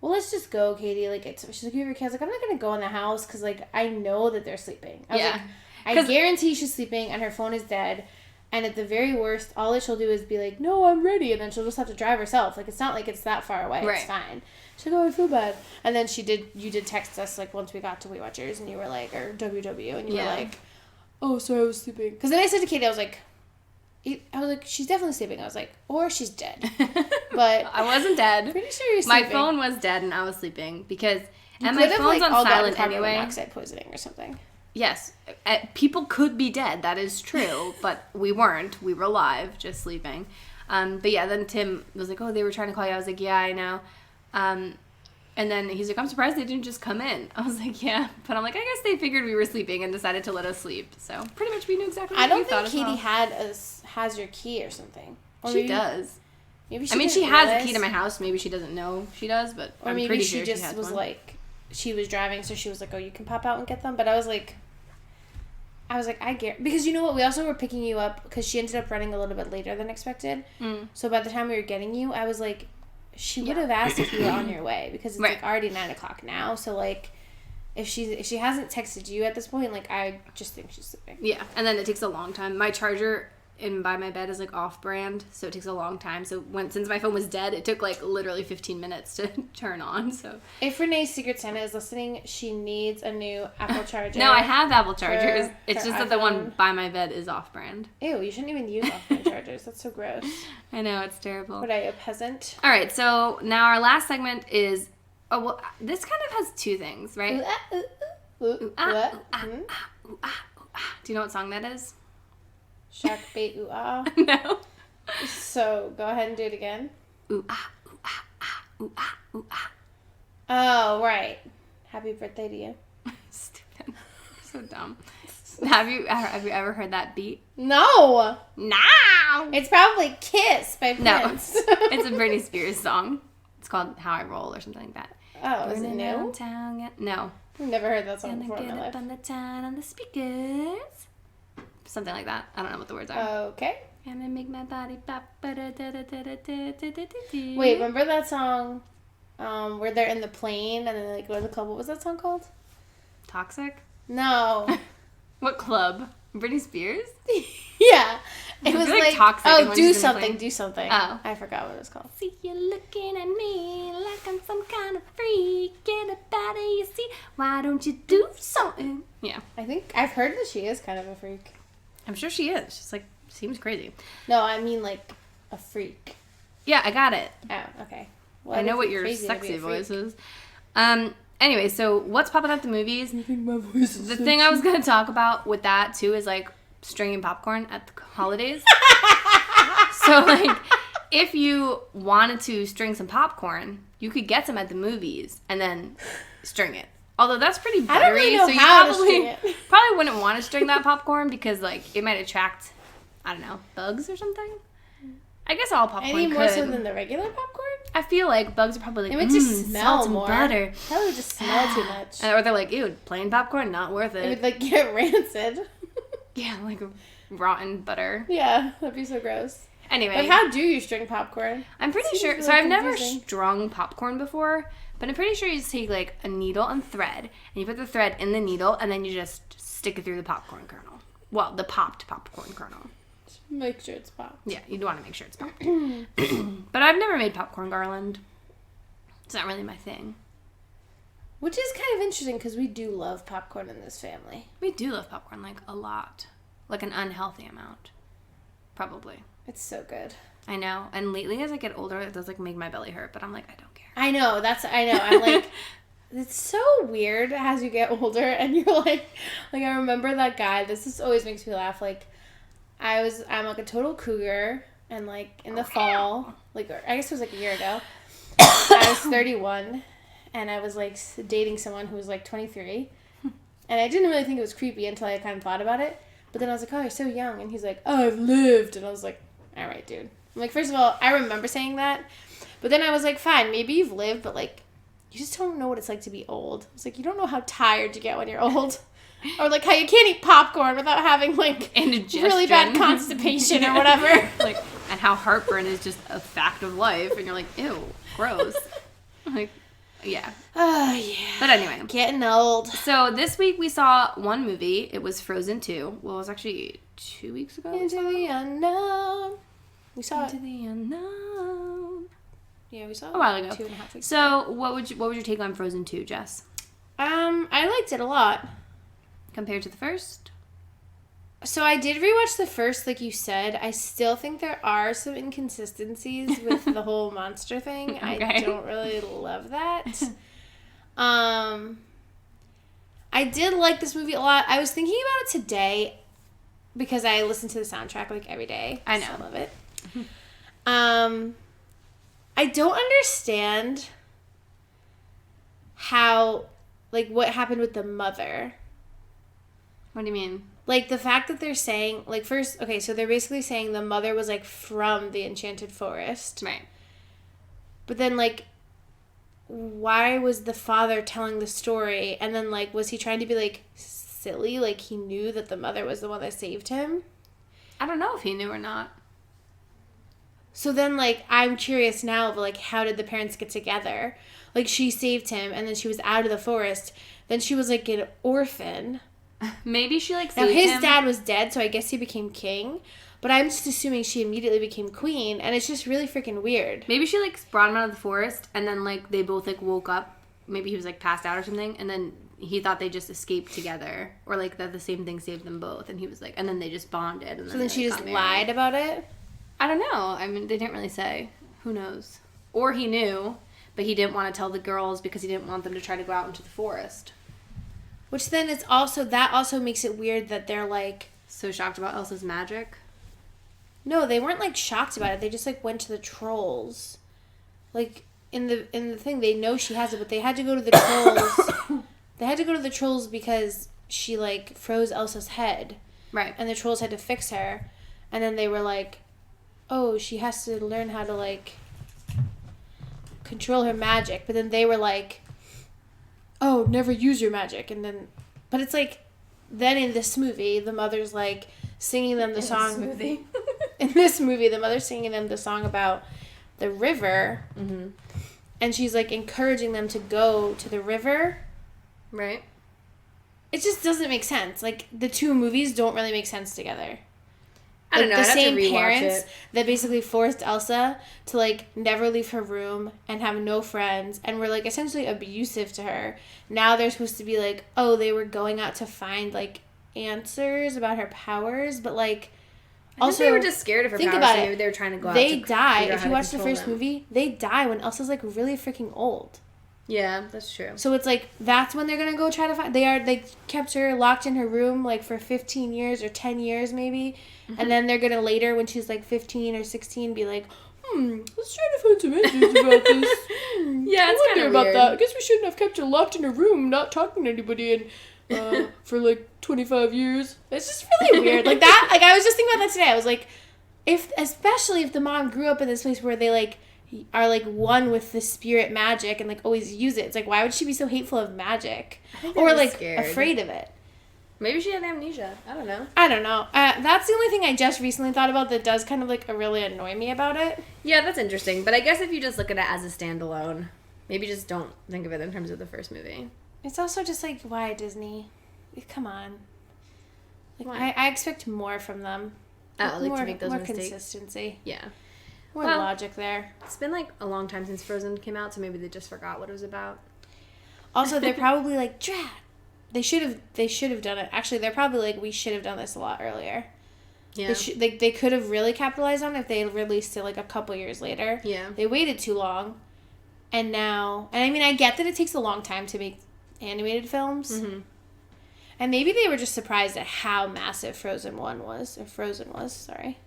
well, let's just go, Katie. Like, she's like, you have your kids. Like, I'm not going to go in the house because, like, I know that they're sleeping. I was like, I guarantee she's sleeping and her phone is dead. And at the very worst, all that she'll do is be like, no, I'm ready. And then she'll just have to drive herself. Like, it's not like it's that far away. Right. It's fine. She's like, oh, I feel bad. And then you did text us, like, once we got to Weight Watchers and you were like, or WW, and you were like, oh, sorry, I was sleeping. Because then I said to Katie, I was like, she's definitely sleeping. I was like, or she's dead. But I wasn't dead. Pretty sure you're sleeping. My phone was dead and I was sleeping because and my phone's on silent anyway. Carbon monoxide poisoning or something. Yes, people could be dead. That is true, but we weren't. We were alive, just sleeping. But yeah, then Tim was like, "Oh, they were trying to call you." I was like, "Yeah, I know." And then he's like, "I'm surprised they didn't just come in." I was like, "Yeah," but I'm like, "I guess they figured we were sleeping and decided to let us sleep." So pretty much we knew exactly what we thought. I don't think Katie has your key or something. Or she does. Maybe she has a key to my house. Maybe she doesn't know she does, but I'm pretty sure she just was one. Like, she was driving, so she was like, "Oh, you can pop out and get them." But I was like, I get because you know what? We also were picking you up because she ended up running a little bit later than expected. So by the time we were getting you, I was like, she would have asked if you were on your way because it's like already 9:00 now. So like, if she hasn't texted you at this point, like I just think she's sleeping. Yeah, and then it takes a long time. My charger by my bed is like off-brand, so it takes a long time. So since my phone was dead, it took like literally 15 minutes to turn on. So if Renee's Secret Santa is listening, she needs a new Apple charger. No, I have Apple chargers. It's just that the one by my bed is off-brand. Ew, you shouldn't even use off-brand chargers. That's so gross. I know, it's terrible. What are you, a peasant? All right, so now our last segment is this kind of has two things, right? Do you know what song that is? Shark bait ooh ah. No. So go ahead and do it again. Ooh ah ooh ah ah ooh ah ooh ah. Oh right. Happy birthday to you. Stupid. So dumb. Have you ever heard that beat? No. No. It's probably Kiss by Prince. No. It's a Britney Spears song. It's called How I Roll or something like that. Oh, is it new? No. I've never heard that song before in my life. Get up on the town on the speakers. Something like that. I don't know what the words are. Okay. And I make my body pop. Wait, remember that song where they're in the plane and then they like go to the club? What was that song called? Toxic? No. What club? Britney Spears? Yeah. It was like like toxic. oh, do something, do something. Oh. I forgot what it was called. See you looking at me like I'm some kind of freak. Get up out of your seat. Why don't you do something? Yeah. I think I've heard that she is kind of a freak. I'm sure she is. She's like, seems crazy. No, I mean like a freak. Yeah, I got it. Oh, okay. I know what your sexy voice is. Anyway, so what's popping at the movies? I think my voice is The thing I was going to talk about with that, too, is, like, stringing popcorn at the holidays. So, like, if you wanted to string some popcorn, you could get some at the movies and then string it. Although that's pretty buttery, I don't really know so you how to string it. probably wouldn't want to string that popcorn because, like, it might attract, I don't know, bugs or something. I guess all popcorn Any could. more so than the regular popcorn? I feel like bugs are probably like, It would just smell salt and more. butter. Probably would just smell too much. Or they're like, ew, plain popcorn, not worth It it. would like get rancid. Yeah, like rotten butter. Yeah, that'd be so gross. Anyway. But how do you string popcorn? I'm pretty Seems sure. really So I've never confusing. strung popcorn before, but I'm pretty sure you just take like a needle and thread, and you put the thread in the needle, and then you just stick it through the popcorn kernel. Well, the popped popcorn kernel. Make sure it's popped. Yeah, you'd want to make sure it's popped. But I've never made popcorn garland. It's not really my thing. Which is kind of interesting because we do love popcorn in this family. We do love popcorn like a lot, like an unhealthy amount, probably. It's so good. I know. And lately, as I get older, it does like make my belly hurt. But I'm like, I don't care. I know. I'm like, it's so weird as you get older and you're like I remember that guy. This always makes me laugh. Like, I'm like a total cougar, and like in the fall, like I guess it was like a year ago, I was 31, and I was like dating someone who was like 23, and I didn't really think it was creepy until I kind of thought about it. But then I was like, oh, you're so young, and he's like, oh, I've lived, and I was like, all right, dude. I'm like, first of all, I remember saying that, but then I was like, fine, maybe you've lived, but like, you just don't know what it's like to be old. It's like, you don't know how tired you get when you're old. Or like how you can't eat popcorn without having like Indigestion. really bad constipation or whatever. Like, and how heartburn is just a fact of life, and you're like, ew, gross. Like, yeah. Oh, yeah. But anyway. Getting old. So this week we saw one movie. It was Frozen 2. Well, it was actually 2 weeks ago. Into the unknown. We saw Into it. the unknown. Yeah, we saw it A while ago. 2.5 weeks ago. So what was your take on Frozen 2, Jess? I liked it a lot. Compared to the first? So I did rewatch the first, like you said. I still think there are some inconsistencies with the whole monster thing. Okay. I don't really love that. I did like this movie a lot. I was thinking about it today because I listen to the soundtrack like every day. I know. So I love it. I don't understand how, like, what happened with the mother. What do you mean? Like, the fact that they're saying, like, first, okay, so they're basically saying the mother was, like, from the Enchanted Forest. Right. But then, like, why was the father telling the story? And then, like, was he trying to be, like, silly? Like, he knew that the mother was the one that saved him? I don't know if he knew or not. So then, like, I'm curious now of, like, how did the parents get together? Like, she saved him, and then she was out of the forest. Then she was, like, an orphan. Maybe she, like, Now, saved his him. dad was dead, so I guess he became king. But I'm just assuming she immediately became queen, and it's just really freaking weird. Maybe she, like, brought him out of the forest, and then, like, they both, like, woke up. Maybe he was, like, passed out or something, and then he thought they just escaped together. Or, like, that the same thing saved them both, and he was, like... And then they just bonded. And So then they, she like, just got married. lied about it? I don't know. I mean, they didn't really say. Who knows? Or he knew, but he didn't want to tell the girls because he didn't want them to try to go out into the forest. Which then it's also... That also makes it weird that they're, like... So shocked about Elsa's magic. No, they weren't, like, shocked about it. They just, like, went to the trolls. Like, in the thing, they know she has it, but they had to go to the trolls. They had to go to the trolls because she, like, froze Elsa's head. Right. And the trolls had to fix her. And then they were like, oh, she has to learn how to, like, control her magic. But then they were like, oh, never use your magic. And then, but it's like, then in this movie, the mother's, like, singing them the song. In this movie, the mother's singing them the song about the river. Mm-hmm. And she's, like, encouraging them to go to the river. Right. It just doesn't make sense. Like, the two movies don't really make sense together. I don't know. The I'd have to same rewatch parents it. that basically forced Elsa to, like, never leave her room and have no friends and were, like, essentially abusive to her. Now they're supposed to be like, oh, they were going out to find, like, answers about her powers, but, like, also they were just scared of her think powers, about so it. maybe they were trying to go out They to die. figure out If how you to watch the control first them. movie, they die when Elsa's, like, really freaking old. Yeah, that's true. So it's like, that's when they're going to go try to find... They kept her locked in her room, like, for 15 years or 10 years, maybe. Mm-hmm. And then they're going to later, when she's, like, 15 or 16, be like, let's try to find some answers about this. Yeah, it's kind of about weird. that. I guess we shouldn't have kept her locked in her room, not talking to anybody, and for, like, 25 years. It's just really weird. Like, that... Like, I was just thinking about that today. I was like, especially if the mom grew up in this place where they, like... are like one with the spirit magic and like always use it. It's like, why would she be so hateful of magic or like scared. afraid of it? Maybe she had amnesia. I don't know. That's the only thing I just recently thought about that does kind of like really annoy me about it. Yeah, that's interesting. But I guess if you just look at it as a standalone, maybe just don't think of it in terms of the first movie. It's also just like, why Disney? Come on. Like, Why? I expect more from them. Like more, to make those more mistakes. consistency. Yeah. More Well, logic there. It's been like a long time since Frozen came out, so maybe they just forgot what it was about. Also, they're probably like, Drat. They should have done it. Actually, they're probably like, we should have done this a lot earlier. Yeah. They could have really capitalized on it if they had released it like a couple years later. Yeah. They waited too long. And now... And I mean, I get that it takes a long time to make animated films. Mm-hmm. And maybe they were just surprised at how massive Frozen was, sorry.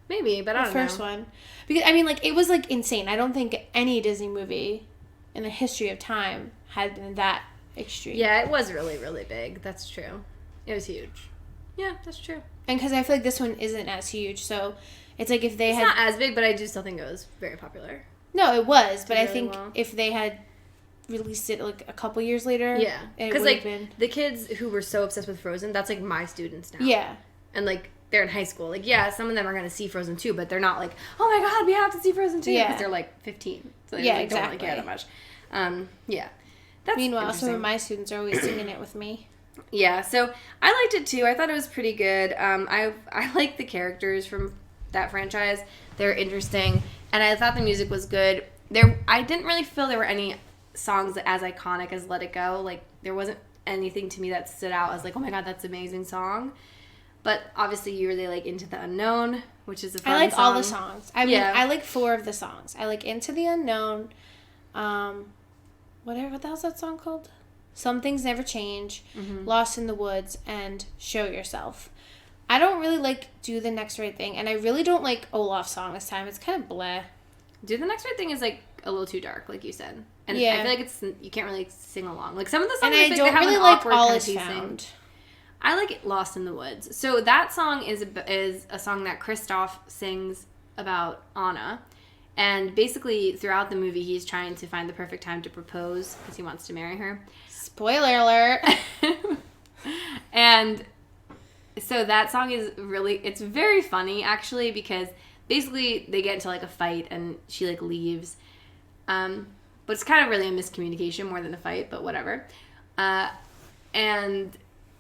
Maybe, but I don't know. The first one. Because, I mean, like, it was, like, insane. I don't think any Disney movie in the history of time had been that extreme. Yeah, it was really, really big. That's true. It was huge. Yeah, that's true. And because I feel like this one isn't as huge, so it's like if they It's had... not as big, but I do still think it was very popular. No, it was, but I really think well. if they had released it, like, a couple years later... Yeah. It Because, would like, have been... the kids who were so obsessed with Frozen, that's, like, my students now. Yeah. And, like, they're in high school. Like, yeah, some of them are going to see Frozen 2, but they're not like, oh my god, we have to see Frozen 2. Yeah. Because they're, like, 15. So they Yeah, really exactly. don't really care that much. Yeah. That's Meanwhile, some interesting. of my students are always singing it with me. Yeah, so I liked it too. I thought it was pretty good. I like the characters from that franchise. They're interesting, and I thought the music was good. I didn't really feel there were any songs as iconic as "Let It Go." Like, there wasn't anything to me that stood out as like, oh my god, that's an amazing song. But obviously, you really like Into the Unknown, which is a fun I like song. all the songs. I mean, Yeah. I like 4 of the songs. I like Into the Unknown. What the hell's that song called? Some Things Never Change, Lost in the Woods, and Show Yourself. I don't really like Do the Next Right Thing, and I really don't like Olaf's song this time. It's kind of bleh. Do the Next Right Thing is like a little too dark, like you said. And Yeah. I feel like you can't really sing along. Like some of the songs, And I think they don't have really an like awkward All kind of Is pacing. Found. I like Lost in the Woods. So that song is a song that Kristoff sings about Anna. And basically, throughout the movie, he's trying to find the perfect time to propose because he wants to marry her. Spoiler alert. And so that song is it's very funny, actually, because basically they get into, like, a fight and she, like, leaves. But it's kind of really a miscommunication more than a fight, but whatever. And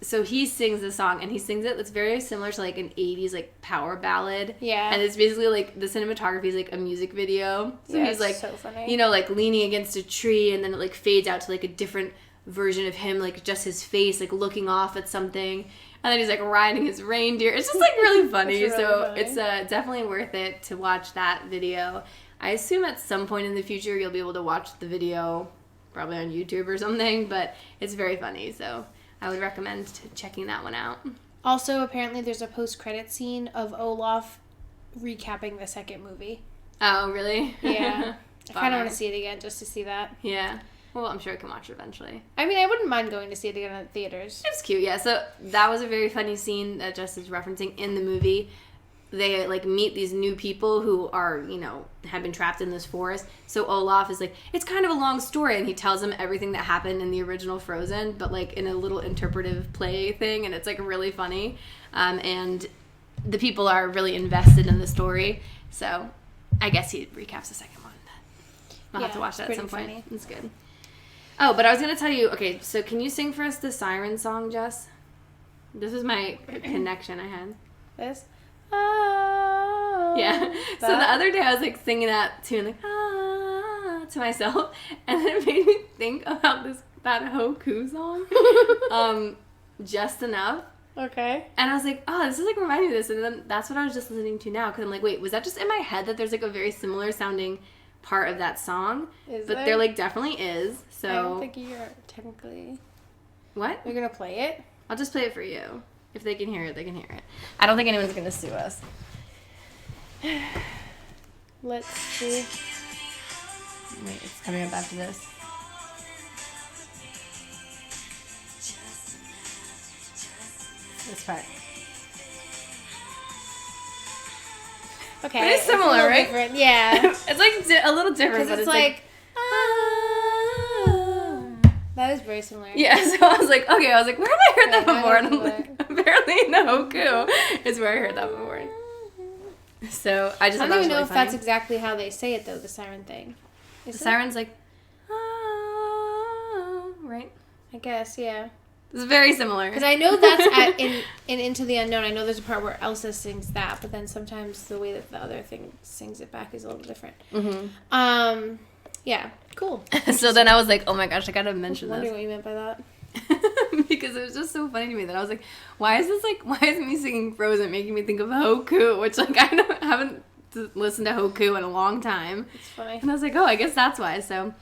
so he sings the song, and he sings it. It's very similar to, like, an 80s, like, power ballad. Yeah. And it's basically, like, the cinematography is, like, a music video. So Yeah, he's, it's like, so funny. you know, like, leaning against a tree, and then it, like, fades out to, like, a different version of him, like, just his face, like, looking off at something. And then he's, like, riding his reindeer. It's just, like, really funny. It's really so funny. it's definitely worth it to watch that video. I assume at some point in the future you'll be able to watch the video probably on YouTube or something, but it's very funny, so I would recommend checking that one out. Also, apparently there's a post-credit scene of Olaf recapping the second movie. Oh, really? Yeah. I kind Bummer. of want to see it again just to see that. Yeah. Well, I'm sure I can watch it eventually. I mean, I wouldn't mind going to see it again at theaters. It's cute, yeah. So that was a very funny scene that Jess is referencing in the movie. They, like, meet these new people who are, you know, have been trapped in this forest. So Olaf is like, it's kind of a long story, and he tells them everything that happened in the original Frozen, but, like, in a little interpretive play thing, and it's, like, really funny. And the people are really invested in the story. So I guess he recaps the second one. I'll have to watch that at some point. Funny. It's good. Oh, but I was going to tell you, okay, so can you sing for us the Siren song, Jess? This was my connection I had. This. Oh. Yeah. So the other day I was like singing that tune like to myself, and then it made me think about that Hoku song, Just Enough. Okay. And I was like, oh, this is like reminding me of this, and then that's what I was just listening to now, because I'm like, wait, was that just in my head that there's like a very similar sounding part of that song? Is but there like definitely is. So I don't think you're technically. What? You're gonna play it? I'll just play it for you. If they can hear it, they can hear it. I don't think anyone's gonna sue us. Let's see. Wait, it's coming up after this. This part. Okay. But it's similar, a right? Different. Yeah. It's like a little different, Because but it's like. That is very similar. Yeah, so I was like, okay, where have I heard that Okay, before? I And I'm know like, apparently in the Hoku is where I heard that before. So I just I thought that don't was even know really if funny. that's exactly how they say it though. The siren thing. The Is it? siren's like, ah, right? I guess, yeah. It's very similar. Because I know that's in Into the Unknown. I know there's a part where Elsa sings that, but then sometimes the way that the other thing sings it back is a little different. Mm-hmm. Yeah, cool. So then I was like, oh my gosh, I gotta mention I was this. wondering what you meant by that. Because it was just so funny to me that I was like, why is me singing Frozen making me think of Hoku? Which like I haven't listened to Hoku in a long time. It's funny. And I was like, oh, I guess that's why. So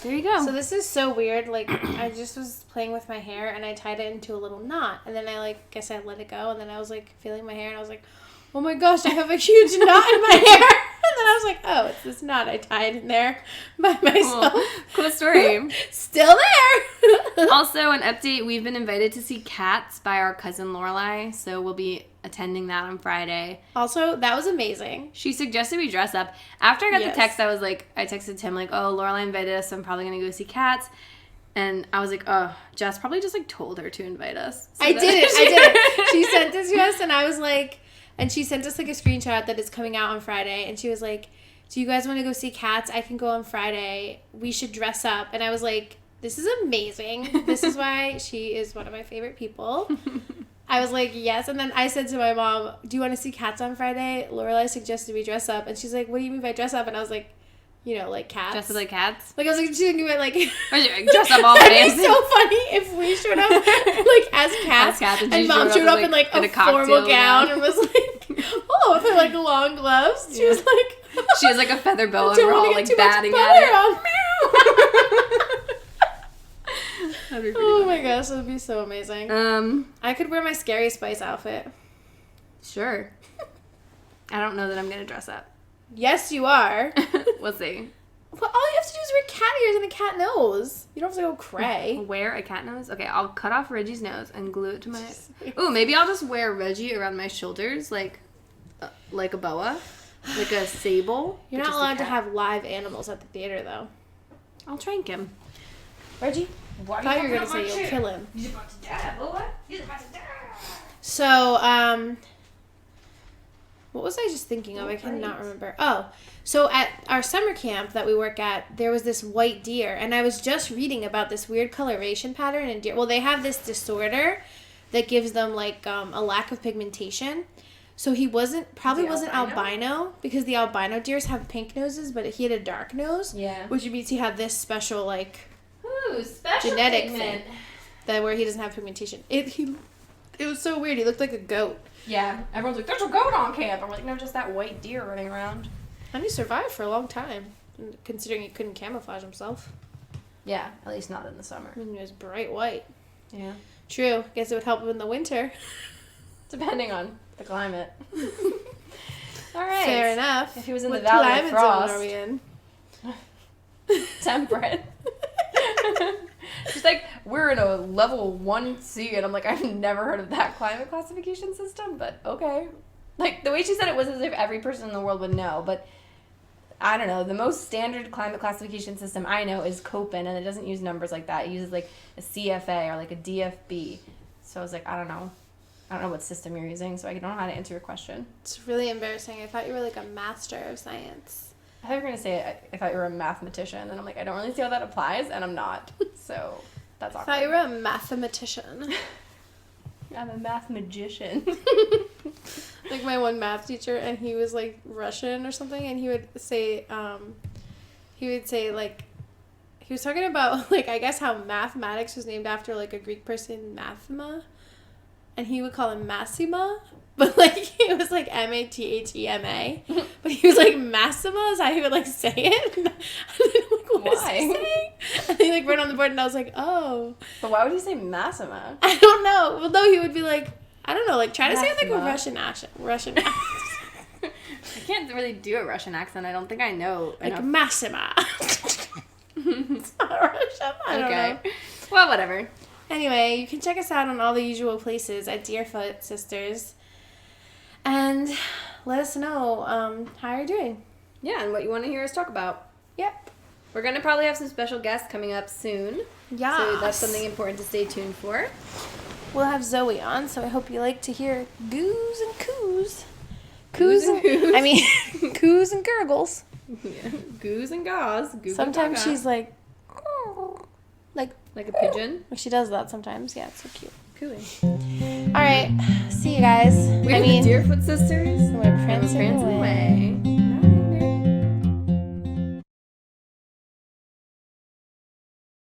there you go. So this is so weird. Like, I just was playing with my hair, and I tied it into a little knot. And then I guess I let it go. And then I was, feeling my hair, and I was like, oh my gosh, I have a huge knot in my hair. And then I was like, oh, it's this knot I tied in there by myself. Cool story. Still there. Also, an update, we've been invited to see Cats by our cousin Lorelai. So we'll be attending that on Friday. Also, that was amazing. She suggested we dress up. After I got Yes. the text, I texted Tim, oh, Lorelai invited us, so I'm probably going to go see Cats. And I was like, oh, Jess probably just, told her to invite us. So I did it. She sent this to us, and I was like, and she sent us, a screenshot that it's coming out on Friday. And she was like, do you guys want to go see Cats? I can go on Friday. We should dress up. And I was like, this is amazing. This is why she is one of my favorite people. I was like, yes. And then I said to my mom, do you want to see Cats on Friday? Lorelai suggested we dress up. And she's like, what do you mean by dress up? And I was like, cats. Dress up like cats? I was like, she's thinking about, dress up all that'd be fancy. so funny if we showed up, as cats. And And she mom showed up in, a cocktail formal gown and was like, oh, with her, long gloves. She was like... She has, a feather boa, and Don't we're all, wanna get too much batting butter at it. on. That'd be pretty Oh funny. my gosh, that would be so amazing. I could wear my Scary Spice outfit. Sure. I don't know that I'm going to dress up. Yes, you are. We'll see. Well, all you have to do is wear cat ears and a cat nose. You don't have to go cray. Wear a cat nose? Okay, I'll cut off Reggie's nose and glue it to my... Ooh, maybe I'll just wear Reggie around my shoulders like a boa. Like a sable. You're not allowed to have live animals at the theater, though. I'll trank him. Reggie? I thought you were going to say you'll kill him. He's about to die, boa. He's about to die. So, what was I just thinking of? I cannot remember. Oh, so at our summer camp that we work at, there was this white deer, and I was just reading about this weird coloration pattern in deer. Well, they have this disorder that gives them, a lack of pigmentation. So he wasn't albino because the albino deers have pink noses, but he had a dark nose. Yeah. Which means he had this special, Ooh, special genetic pigment. thing that where he doesn't have pigmentation. It was so weird. He looked like a goat. Yeah, everyone's like, there's a goat on camp. I'm like, no, just that white deer running around. And he survived for a long time, considering he couldn't camouflage himself. Yeah, at least not in the summer. I mean, he was bright white. Yeah. True. Guess it would help him in the winter. Depending on the climate. All right. Fair enough. If he was in What the Valley of climate Frost. zone are we in? Temperate. She's like, we're in a level 1C, and I'm like, I've never heard of that climate classification system, but okay. The way she said it was as if every person in the world would know, but I don't know. The most standard climate classification system I know is Köppen, and it doesn't use numbers like that. It uses a CFA or a DFB. So I was like, I don't know. I don't know what system you're using, so I don't know how to answer your question. It's really embarrassing. I thought you were a master of science. I thought you were going to say I thought you were a mathematician, and I'm like, I don't really see how that applies, and I'm not. So that's awkward. I thought you were a mathematician. I'm a math magician. like my one math teacher, and he was like Russian or something, and he would say like, he was talking about like, I guess how mathematics was named after like a Greek person, Mathema, and he would call him Massima, but like it was like Mathema, but he was like Massima is how he would like say it. And then, like, what is he saying? And he like wrote on the board, and I was like, oh. But why would he say Massima? I don't know. Well, no, he would be like, I don't know, like try to say it like a Massima. Russian accent. I can't really do a Russian accent. I don't think I know Like enough. Massima. It's not Russian. I don't know. Well, whatever. Anyway, you can check us out on all the usual places at Deerfoot Sisters. And let us know how you're doing. Yeah, and what you want to hear us talk about. Yep. We're going to probably have some special guests coming up soon. Yeah. So that's something important to stay tuned for. We'll have Zoe on, so I hope you like to hear goos and coos. Coos and coos. I mean, coos and gurgles. Yeah. Goos and gauze. Sometimes she's like Like a pigeon. she does that sometimes. Yeah, it's so cute. Cooing. All right. See you guys. We're the Deerfoot Sisters. We're prancing away.